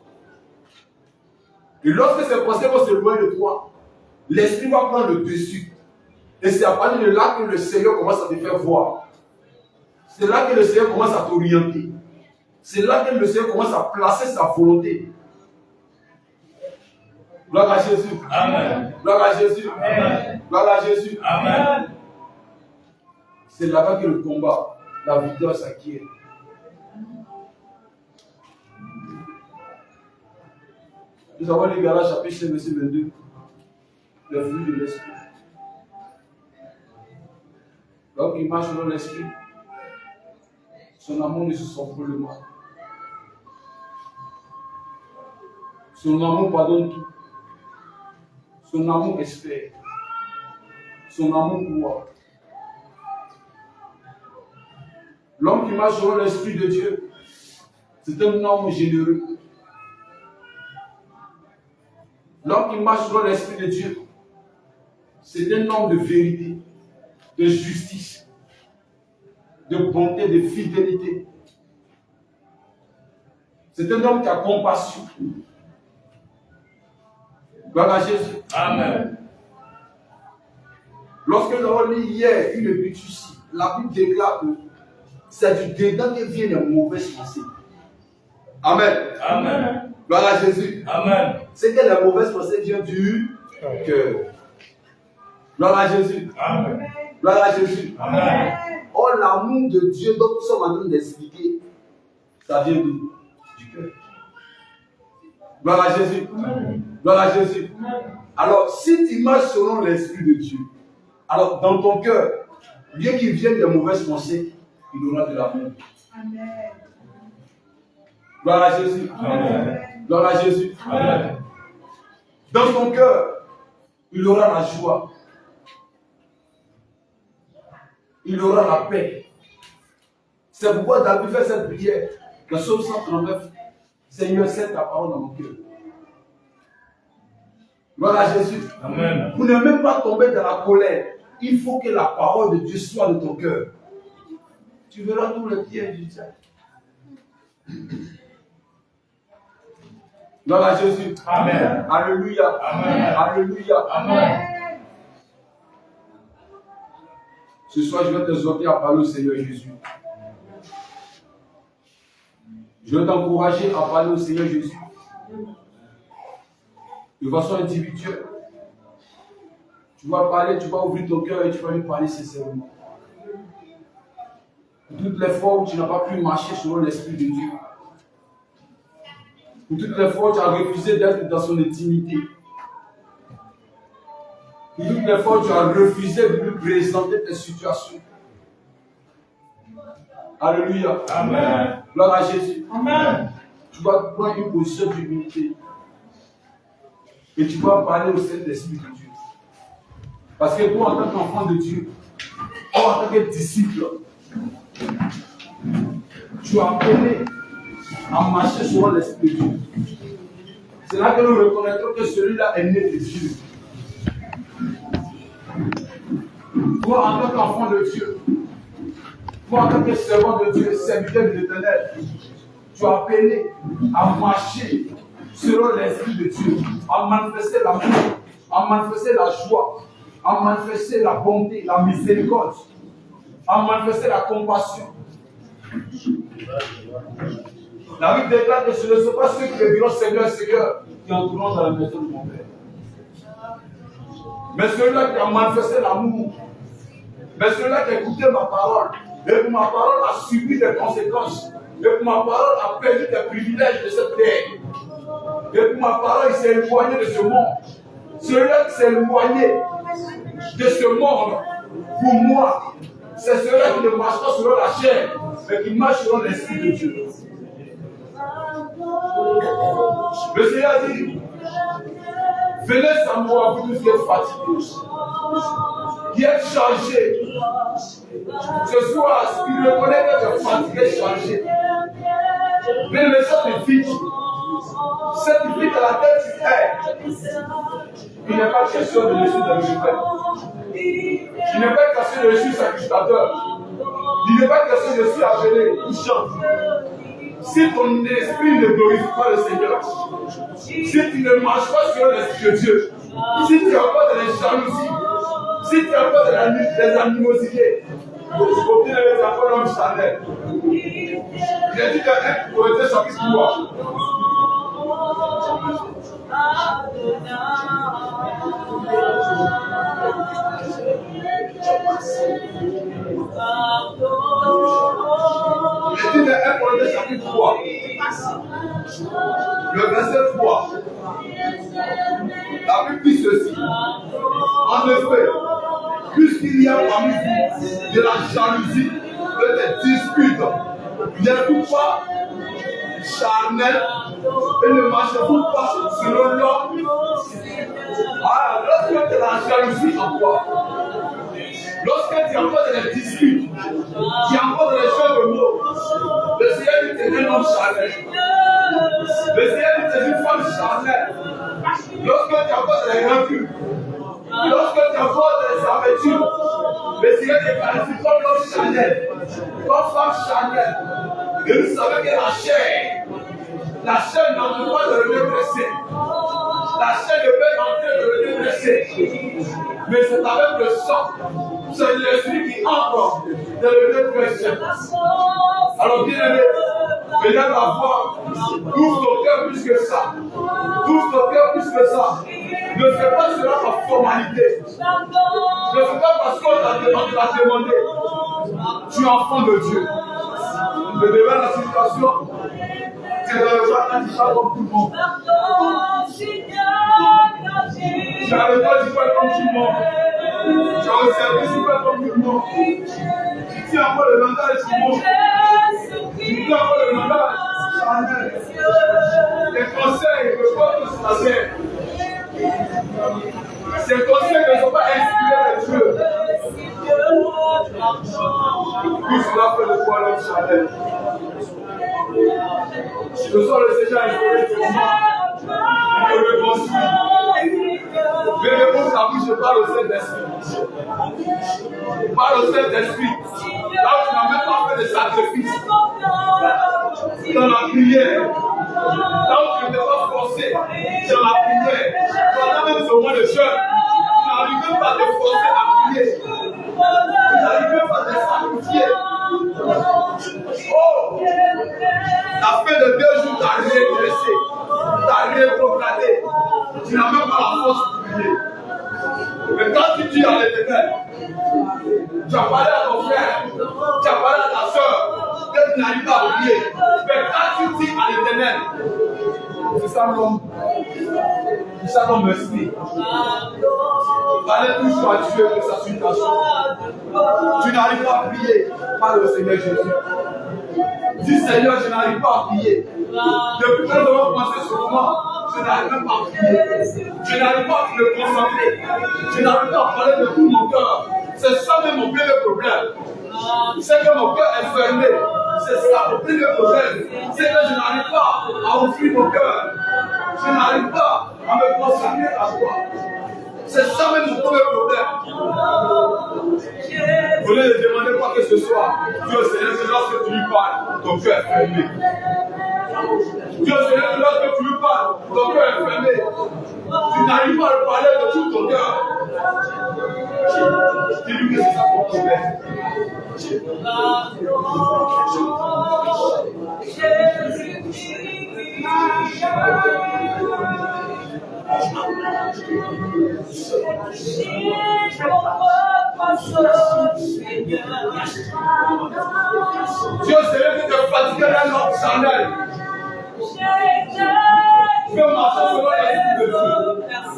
Et lorsque ces pensées vont s'éloigner de toi, l'esprit va prendre le dessus. Et c'est à partir de là que le Seigneur commence à te faire voir. C'est là que le Seigneur commence à t'orienter. C'est là que le Seigneur commence à placer sa volonté. Gloire à Jésus. Amen. Gloire à Jésus. Amen. Gloire à Jésus. Amen. C'est là-bas que le combat, la victoire s'acquiert. Nous avons les Galates chapitre 5, verset 22. Le fruit de l'esprit. L'homme qui marche dans l'esprit, son amour ne se sent pour le mal. Son amour pardonne tout. Son amour espère. Son amour croit. L'homme qui marche selon l'Esprit de Dieu, c'est un homme généreux. L'homme qui marche selon l'Esprit de Dieu, c'est un homme de vérité, de justice, de bonté, de fidélité. C'est un homme qui a compassion. Gloire à Jésus. Amen. Lorsque nous avons lu hier une étude ici, la Bible déclare que c'est du dedans que viennent les mauvaises pensées. Amen. Amen. Gloire à Jésus. Amen. C'est que les mauvaises pensées viennent du cœur. Gloire à Jésus. Amen. Gloire à Jésus. Amen. Oh, l'amour de Dieu dont nous sommes en train d'expliquer, ça vient d'où? Du cœur. Gloire à Jésus. Gloire à Jésus. Alors, si tu marches selon l'Esprit de Dieu, alors dans ton cœur, bien qu'il vienne des mauvaises pensées, il aura de l'amour. Amen. Gloire à Jésus. Amen. Gloire à Jésus. Amen. Dans ton cœur, il aura la joie. Il aura la paix. C'est pourquoi David fait cette prière. Le psaume 139. Seigneur, scelle ta parole dans mon cœur. Gloire à Jésus. Amen. Pour ne même pas tomber dans la colère, il faut que la parole de Dieu soit de ton cœur. Tu verras tous les pièges du diable. Gloire à Jésus. Amen. Alléluia. Amen. Alléluia. Amen. Ce soir, je vais t'exhorter à parler au Seigneur Jésus. Je vais t'encourager à parler au Seigneur Jésus. De façon individuelle. Tu vas parler, tu vas ouvrir ton cœur et tu vas lui parler sincèrement. Toutes les fois où tu n'as pas pu marcher selon l'Esprit de Dieu. Pour toutes les fois où tu as refusé d'être dans son intimité. Pour toutes les fois où tu as refusé de lui présenter tes situations. Alléluia. Amen. Gloire à Jésus. Amen. Tu vas prendre une position d'humilité. Et tu vas parler au Saint-Esprit de Dieu. Parce que toi, en tant qu'enfant de Dieu, toi, en tant que disciple, tu as appelé à marcher sur l'Esprit de Dieu. C'est là que nous reconnaîtrons que celui-là est né de Dieu. Toi, en tant qu'enfant de Dieu, toi, en tant que servant de Dieu, serviteur de l'Éternel, tu as appelé à marcher selon l'Esprit de Dieu, à manifester l'amour, à manifester la joie, à manifester la bonté, la miséricorde, à manifester la compassion. La Bible déclare que ce ne sont pas ceux qui diront Seigneur, Seigneur, qui entreront dans la maison de mon Père. Mais celui-là qui a manifesté l'amour, mais celui-là qui a écouté ma parole, et que ma parole a subi des conséquences, et que ma parole a perdu des privilèges de cette terre, et que ma parole s'est éloignée de ce monde. Celui-là qui s'est éloigné de ce monde, pour moi, c'est celui-là qui ne marche pas selon la chair, mais qui marche selon l'Esprit de Dieu. Le Seigneur dit, venez à moi, vous tous qui êtes fatigués, qui êtes chargés. Ce soir, si tu reconnais que tu es fatigué, chargé, mais le cette vie dans laquelle tu es, il n'est pas question de Jésus de l'univers. Il n'est pas question de Jésus sacrificateur. Il n'est pas question de Jésus appelé touchant. Si ton esprit ne glorifie pas le Seigneur, si tu ne marches pas sur l'Esprit de Dieu, si tu n'as pas de la jalousie, si tu n'as pas de des animosités, tu obtiens les enfants d'homme charnel. Il a dit dans 1 Corinthiens chapitre 3. Il dit dans 1 Corinthiens chapitre 3, le verset 3. La Bible dit ceci. En effet, puisqu'il y a parmi vous de la jalousie, de des disputes, n'êtes-vous pas charnel et ne marchez-vous pas selon l'homme? Ah, lorsque tu as la jalousie en toi, lorsque tu envoies des disputes, tu envoies des jeux de mots, le Seigneur dit que tu es un homme charnel. Le Seigneur dit que tu es une femme charnelle. Lorsque tu envoies des reculs, lorsque tu envoies des amertumes, le Seigneur te qualifie comme l'homme charnel, comme femme charnelle. Et vous savez que la chair n'entre pas de le dépresser. La chair ne peut entrer de le dépresser. Mais c'est avec le sang, c'est l'esprit qui entre de le dépresser. Alors bien aimé, venez la voir, ouvre ton cœur plus que ça. Ouvre ton cœur plus que ça. Ne fais pas cela par formalité. Ne fais pas parce qu'on t'a demandé. Tu es enfant de Dieu. Mais devant la situation, tu ne vas pas comme tout le monde. Tu as le droit de faire comme tout le monde. Tu as le service de faire comme tout le monde. Tu tiens encore le langage du monde. Tu tiens encore le langage charnel. Tes conseils ne pas tous la terre. Ces conseils ne sont pas inspirés de Dieu. Puis cela fait de toi l'homme charnel. Ce soir, le Seigneur est pour moi. Il te réconcilie. parle au Saint-Esprit. Parle au Saint-Esprit. Là où tu n'as même pas fait de sacrifice. Dans la prière. Là où tu ne t'es pas forcé. Dans la prière. Pendant même ce mois de jeûne. Tu n'arrives même pas à te forcer à prier. Tu n'arrives même pas à te sacrifier. Oh! La fin de 2 jours, tu as régressé. Tu as rétrogradé. Tu n'as même pas la force de prier. Mais quand tu dis à l'Éternel, tu as parlé à ton frère, tu as parlé à ta soeur, que tu n'arrives pas à prier. Mais quand tu dis à l'Éternel, c'est ça l'homme. C'est ça l'homme esprit. Allez toujours à Dieu pour sa situation. Tu n'arrives pas à prier. Parle au Seigneur Jésus. Dis Seigneur, je n'arrive pas à prier. Depuis que nous avons pensé sur moi, je n'arrive même pas à prier. Je n'arrive pas à me concentrer. Je n'arrive pas à parler de tout mon cœur. C'est ça même mon premier problème. C'est que mon cœur est fermé. C'est ça mon premier problème. C'est que je n'arrive pas à ouvrir mon cœur. Je n'arrive pas à me consacrer à toi. C'est ça même mon premier problème. Vous ne lui demandez pas que ce soit. Dieu Seigneur, c'est lorsque tu lui parles, ton cœur est fermé. Dieu Seigneur, lorsque tu lui parles, ton cœur est fermé. Tu n'arrives pas à lui parler de tout ton cœur. Dis-lui que c'est ça ton problème. Dieu Seigneur, que tu es fatigué d'un homme charnel. Fais marcher selon l'esprit de Dieu.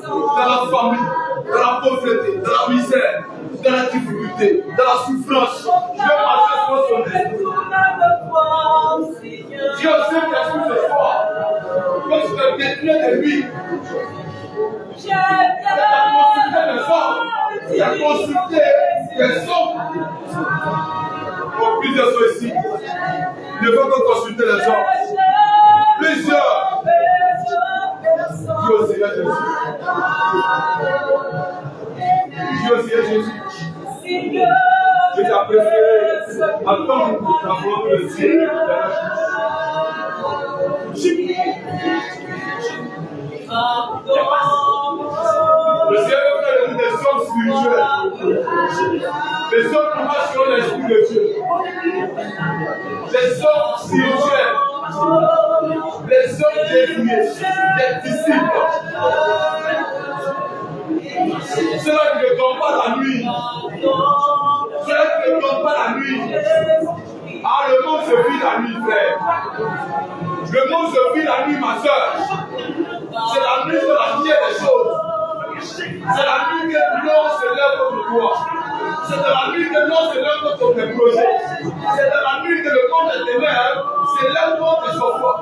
Dans la famille, dans la pauvreté, dans la misère, dans la difficulté, dans la souffrance. Fais marcher selon son esprit. Dieu sait que tu ce soir, quand tu te détruis de lui, tu as consulté les hommes, tu as consulté les hommes. Pour plusieurs sont ici, ne veut que consulter les hommes. Plusieurs. Dieu Seigneur Jésus. Dieu Seigneur Jésus. Je t'ai préféré attendre la volonté de Dieu. Le Seigneur fait des hommes spirituels. Les hommes qui marchent sur l'esprit de Dieu. Les hommes spirituels. Les hommes déliés. Les disciples. Ceux-là qui ne dorment pas la nuit. Ceux-là qui ne dorment pas la nuit. Ah, le monde se vit la nuit, frère. Le monde se vit la nuit, ma soeur. C'est la nuit de la lumière des choses. C'est la nuit que l'on se lève contre toi. C'est de la nuit que l'on se lève contre tes projets. C'est de la nuit que le monde de tes mères se lève contre tes enfants.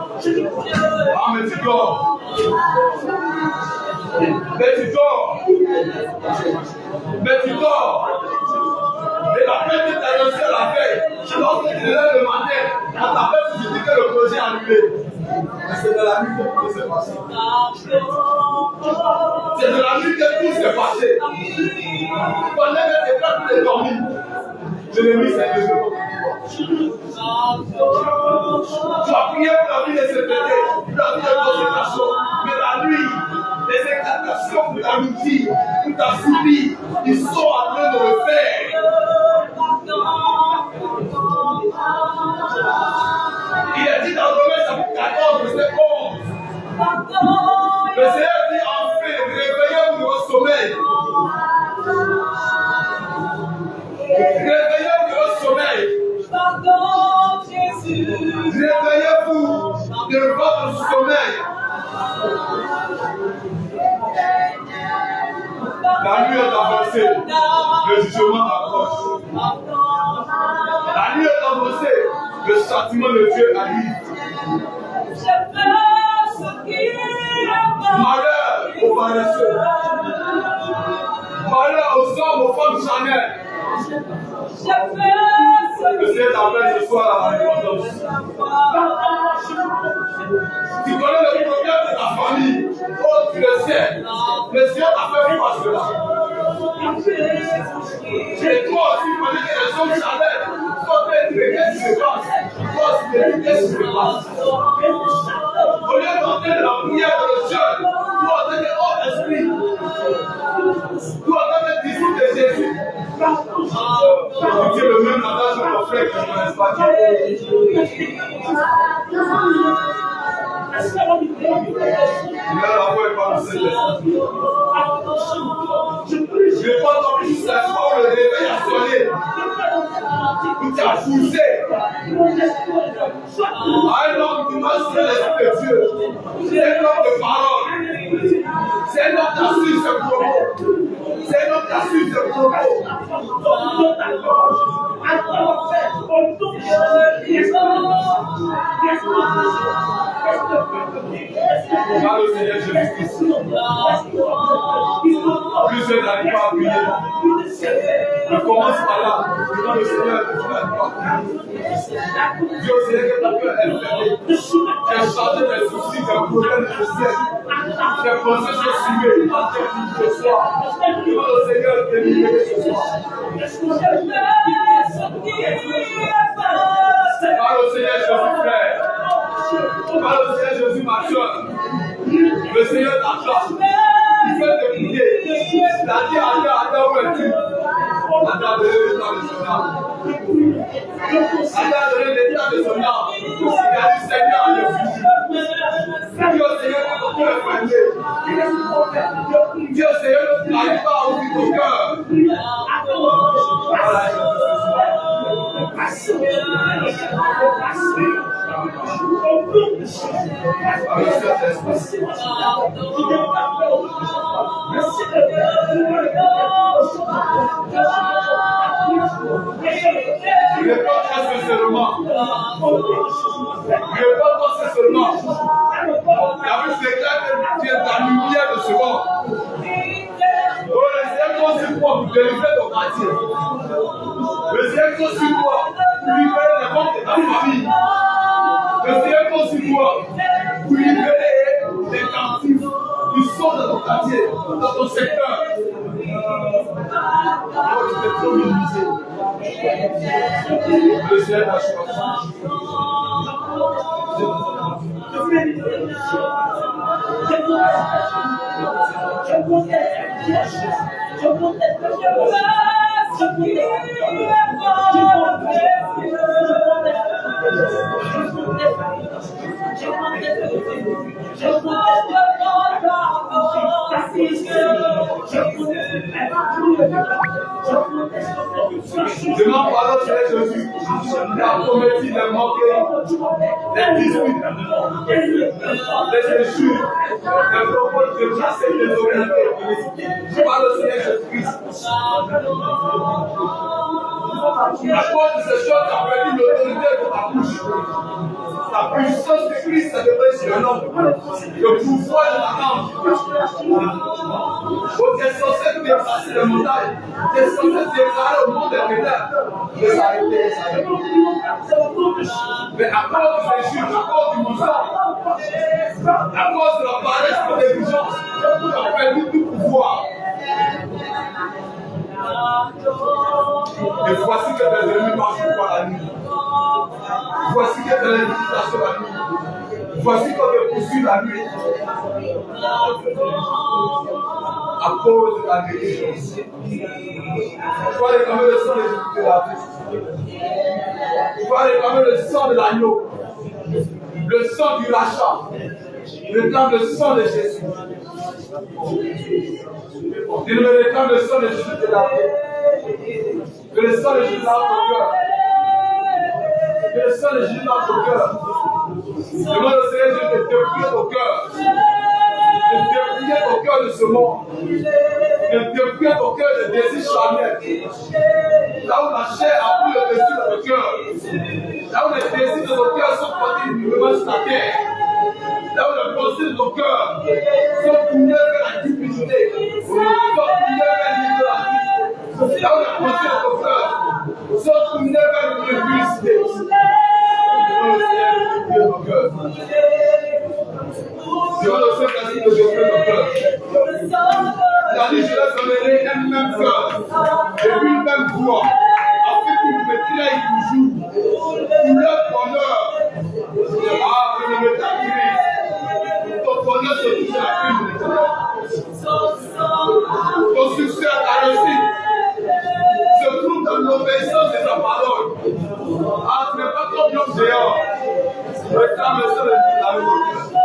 Ah, mais tu dors. Mais tu dors. Mais tu dors. Et la paix que tu as reçue la veille, lorsque tu te lèves le matin, on t'appelle pour te dire que le projet est annulé. Mais c'est de la nuit que tout s'est passé. C'est de la nuit que tout s'est passé. Pendant que tes frères tous les dormis, l'ennemi s'est levé contre toi. Tu as prié pour la vie de ce bébé, pour la vie de consécration. Mais la nuit, les incantations pour ta routine, pour ta folie, ils sont en train de le faire. Il est dit dans Romains chapitre 14, verset 11. Le Seigneur dit enfin, réveillez-vous de votre sommeil. Réveillez-vous de votre sommeil. Réveillez-vous de votre sommeil. La nuit est avancée, le jugement approche. La nuit est avancée, le châtiment de Dieu arrive. Malheur aux paresseux. Malheur aux hommes, aux femmes charnelles. Le Seigneur t'appelle ce soir à la repentance. Tu connais le problème de ta famille. Oh, tu le sais. Le Seigneur t'a fait vivre à cela. Et toi aussi, pendant que les hommes s'arrêtent, toi, qu'est-ce qui se passe? Toi aussi, qu'est-ce qui se passe? Au lieu d'entrer dans la prière de le jeûne, toi, en tant qu'homme esprit, toi, en tant que disciple de Jésus, tu es le même langage que ton frère qui ne connaît pas Dieu. Il a la voix et pas le Seigneur. Je n'ai pas entendu juste la fois où le réveil a sonné. Où tu as poussé. Un homme qui m'a sur l'esprit de Dieu. C'est un homme de parole. C'est un homme qui a su ses propos. C'est un homme qui a su ses propos. Par le Seigneur Jésus-Christ. Plusieurs n'arrivent pas à prier. Je commence par là. Devant le Seigneur, tu n'arrives pas à prier. Dieu au Seigneur que ton cœur est fermé. J'ai chargé mes soucis, mes problèmes de ciel. J'ai pensé sur suivre dans tes vies ce soir. Devant le Seigneur, te libérer ce soir. Par le Seigneur Jésus, frère. Par le Seigneur Jésus, ma soeur. Le Seigneur t'attend. Il fait te prier. Il a dit attends, où es-tu? Attends, donner l'état de son âme. Attends, donner l'état de son âme. Il a dit Seigneur, je suis. Dis au Seigneur que ton cœur est fermé. Dis au Seigneur que tu n'arrives pas à ouvrir ton cœur. Voilà, réponds-toi sincèrement. Réponds-toi sincèrement. La Bible déclare que tu es la lumière de ce monde. Oh, le Seigneur compte sur toi pour délivrer ton quartier. Le Seigneur compte sur toi pour libérer les membres de ta famille. Le Seigneur compte sur toi pour libérer les captifs qui sont dans ton quartier, dans ton secteur. Oh, tu t'es trop minimisé. Le Seigneur t'a choisi. Demande pardon, Seigneur Jésus. Il a promis de manquer les disputes, les échoues, les propos de chasser les orientés. Je parle au Seigneur Jésus-Christ. À cause de ces choses, tu as perdu l'autorité de ta bouche. La puissance de Christ a demeuré sur l'homme. Le pouvoir de la langue. Oh, tu es censé déplacer les montagnes. Tu es censé déclarer au monde des ténèbres de s'arrêter. Mais à cause du péché, à cause du mensonge, à cause de la paresse de négligence, tu as perdu tout pouvoir. Et voici que tes ennemis marchent sur toi la nuit. Voici que tes ennemis marchent sur la nuit. Voici qu'on te poursuit la nuit. À cause de la négligence. Tu vas réclamer le sang de Jésus de la vie. Tu vas réclamer le sang de l'agneau. Le sang du rachat. Réclame le sang de Jésus. Il me réclame le sang de Jésus de la vie. Que le sang de Jésus lave ton cœur. Que le sang de Jésus lave ton cœur. Demande au Seigneur Jésus de dépouiller ton cœur. De dépouiller ton cœur de ce monde. De dépouiller ton cœur de désirs charnels. Là où la chair a pris le dessus de ton cœur. Là où les désirs de ton cœur sont portés librement sur la terre. Là où les pensées de ton cœur sont tournées vers la cupidité. Sont tournées vers l'idolâtrie. Là où les pensées de ton cœur sont tournées vers l'impudicité. Demande au Seigneur de dépouiller ton cœur. Demande au Seigneur de dépouiller ton cœur. dit, je vais donner un même cœur et une même voix, afin qu'ils me trahissent toujours pour leur bonheur. Ah, bien-aimé, ta Christ, ton bonheur se trouve à la crise de l'Éternel. Ton succès, ta réussite se trouve dans l'obéissance de ta parole. Ah, tu n'es pas comme l'homme dehors. Réclame le seul de la révolution.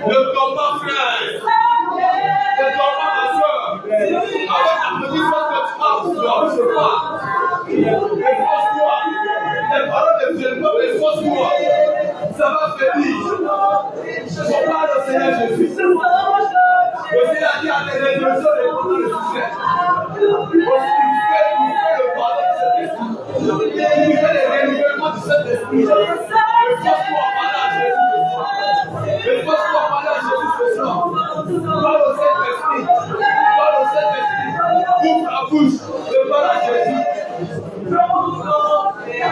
Ne tombe pas, frère. Ne tombe pas, ma soeur. Avec la petite chose que tu as pour toi, je crois. Efforce-toi. Les paroles ne viennent pas, mais efforce-toi. Ça va finir. Je parle au Seigneur Jésus. Le Seigneur a dit à tes résolutions de prendre le succès. Il fait le pardon de cet esprit. Il fait le renouvellement de cet esprit. Efforce-toi à parler à Jésus ce soir. Efforce-toi à parler à Jésus ce soir. Parle au Saint-Esprit. Parle au Saint-Esprit. Ouvre la bouche. Et parle à Jésus. Parle au Saint-Jésus.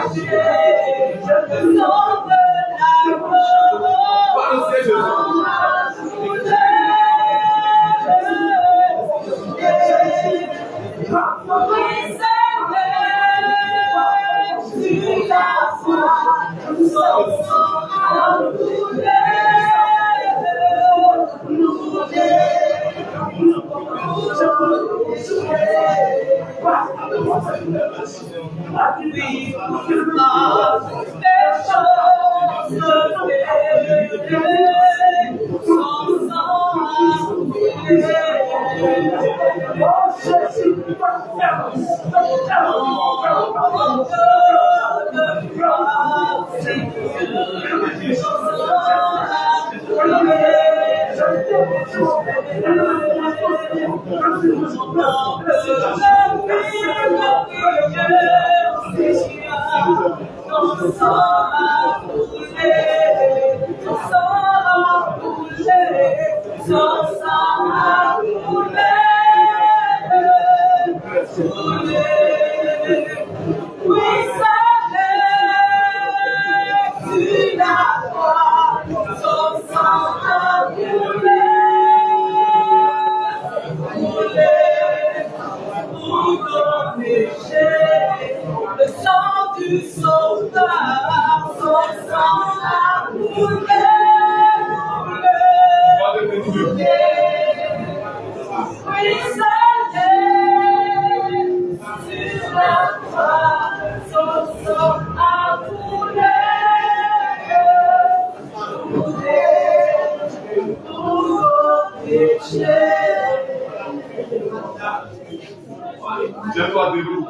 Tiens-toi debout.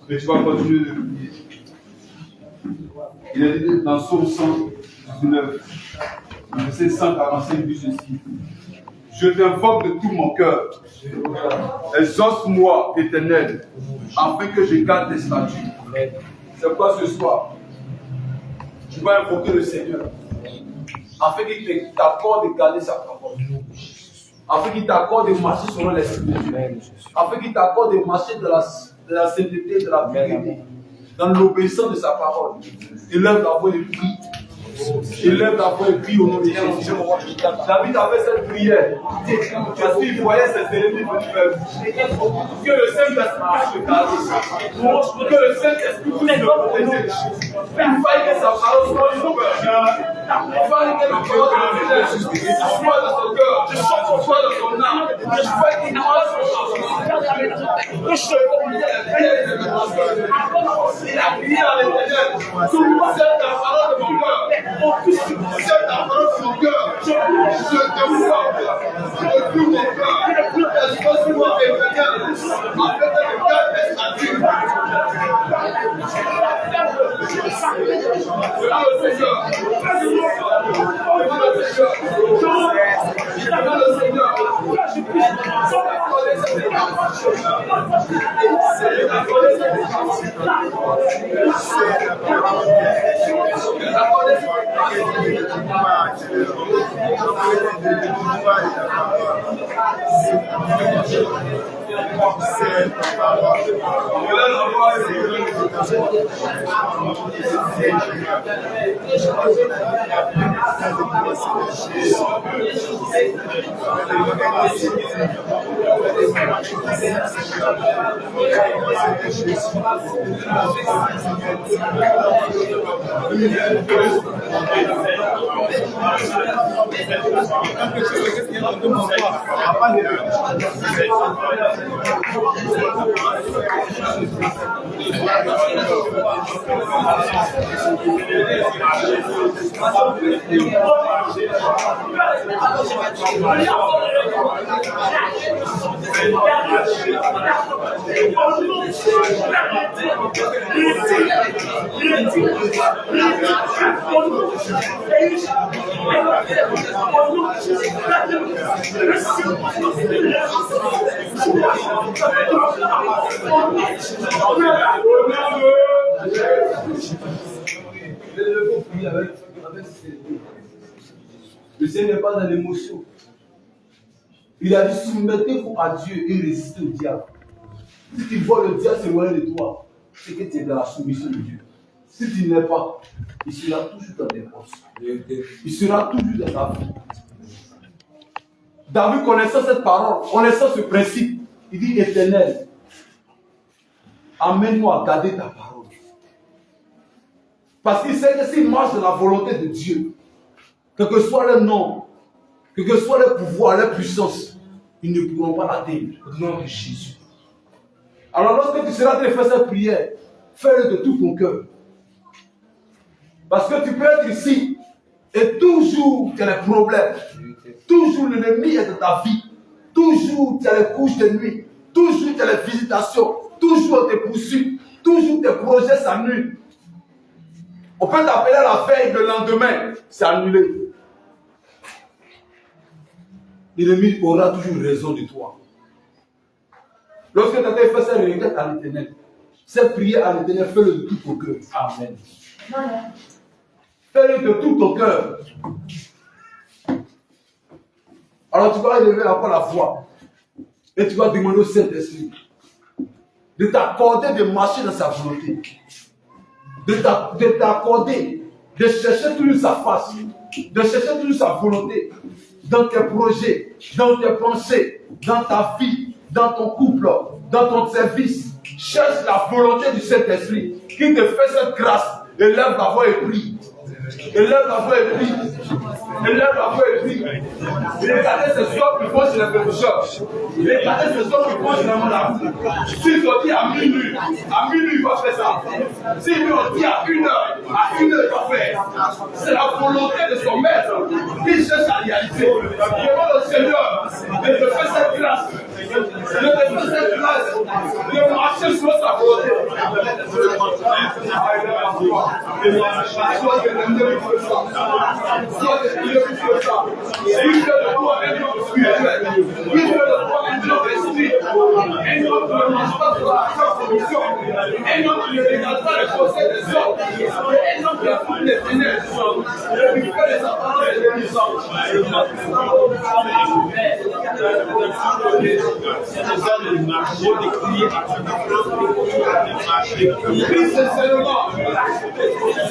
Et tu vas continuer de prier. Il est dit dans Psaume 119, verset 145, dit ceci. Je t'invoque de tout mon cœur. Exauce-moi, Éternel, afin que je garde tes statuts. C'est quoi ce soir? Tu vas invoquer le Seigneur, afin qu'il t'accorde de garder sa parole, afin qu'il t'accorde de marcher selon l'esprit, afin qu'il t'accorde de marcher de la sainteté, de la vérité, dans l'obéissance de sa parole. Élève la voix et prie. Élève la voix et prie au nom de Jésus. David a fait cette prière parce qu'il voyait ses ennemis venir vers lui. Que le Saint-Esprit te garde. Que le Saint-Esprit te protège. Il fallait que sa parole soit dans son cœur. Il fallait que la parole de Dieu soit dans son cœur, soit dans son âme. Il fallait qu'il croise son changement. Il a crié à l'Éternel. C'est la parole de mon cœur. C'est ta parole de mon cœur. Je te vois de tout mon cœur. Expose-moi, Éternel, afin que je garde tes statuts. Devant le Seigneur. Devant le Seigneur. Devant le Seigneur. C'est Le Seigneur n'est pas dans l'émotion. Il a dit soumettez-vous à Dieu et résistez au diable. Si tu vois le diable s'éloigner de toi, c'est que tu es dans la soumission de Dieu. Si tu n'es pas, il sera toujours dans tes poches. Il sera toujours dans ta vie. David, connaissant cette parole, connaissant ce principe, il dit Éternel, amène-moi à garder ta parole. Parce qu'il sait que s'il marche dans la volonté de Dieu, quel que soit le nom, quel que soit le pouvoir, la puissance, ils ne pourront pas l'atteindre au nom de Jésus. Alors lorsque tu seras en train de faire cette prière, fais-le de tout ton cœur. Parce que tu peux être ici et toujours tu as des problèmes. Toujours l'ennemi est dans ta vie. Toujours tu as les couches de nuit. Toujours tu as les visitations. Toujours tes poursuites. Toujours tes projets s'annulent. On peut t'appeler à la veille, le lendemain, c'est annulé. L'ennemi aura toujours raison de toi. Lorsque tu as fait cette requête à l'Éternel, cette prière à l'Éternel, fais-le de tout ton cœur. Amen. Fais-le de tout ton cœur. Alors tu vas élever encore la voix et tu vas demander au Saint-Esprit de t'accorder de marcher dans sa volonté, de t'accorder, de chercher toujours sa face, de chercher toujours sa volonté dans tes projets, dans tes pensées, dans ta vie, dans ton couple, dans ton service. Cherche la volonté du Saint-Esprit qui te fait cette grâce. Élève la voix et prie. Élève la voix et prie. Élève la voix et prie. Regardez ce soir qui vont chez les pécheurs. Regardez ce soir qui vont chez les malades. S'ils ont dit à minuit il va faire ça. S'ils ont dit à 1 heure, il va faire. C'est la volonté de son maître qui cherche à réaliser. Demande au Seigneur de te faire cette grâce. De te faire cette grâce. De marcher sur sa volonté.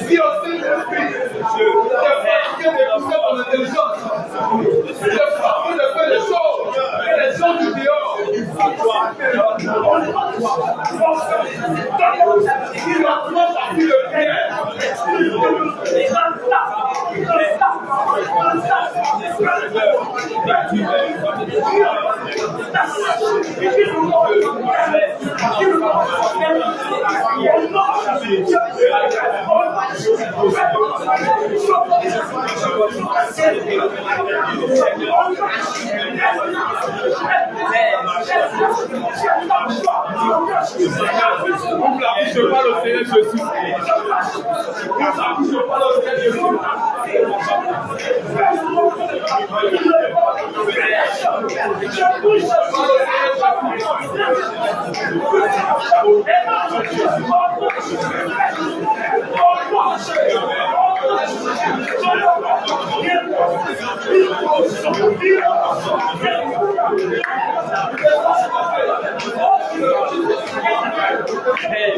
Si on fait le esprit, ton intelligence, de faire les choses, et les gens du dehors. Il va prendre la vie de pierre. Ouvre la bouche, je parle au Seigneur Jésus. Ouvre la bouche, je parle au Seigneur Jésus. Hey,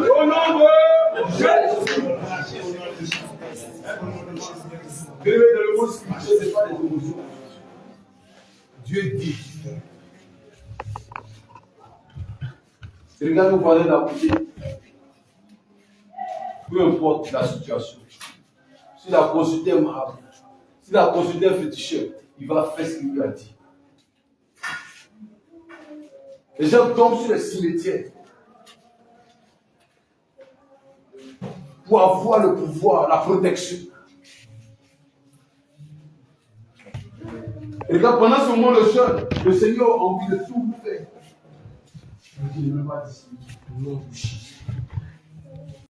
Au nom de Jésus. Bien-aimé, dans le monde spirituel, ce n'est pas des émotions. Dieu dit. Regarde vos voisins d'à côté. Peu importe la situation. S'il a consulté un marabout, s'il a consulté un féticheur, il va faire ce qu'il lui a dit. Les gens tombent sur les cimetières pour avoir le pouvoir, la protection. Et quand pendant ce moment, le jeune, le Seigneur a envie de tout faire. Il me dit, ne me pas d'ici, non, du Jésus.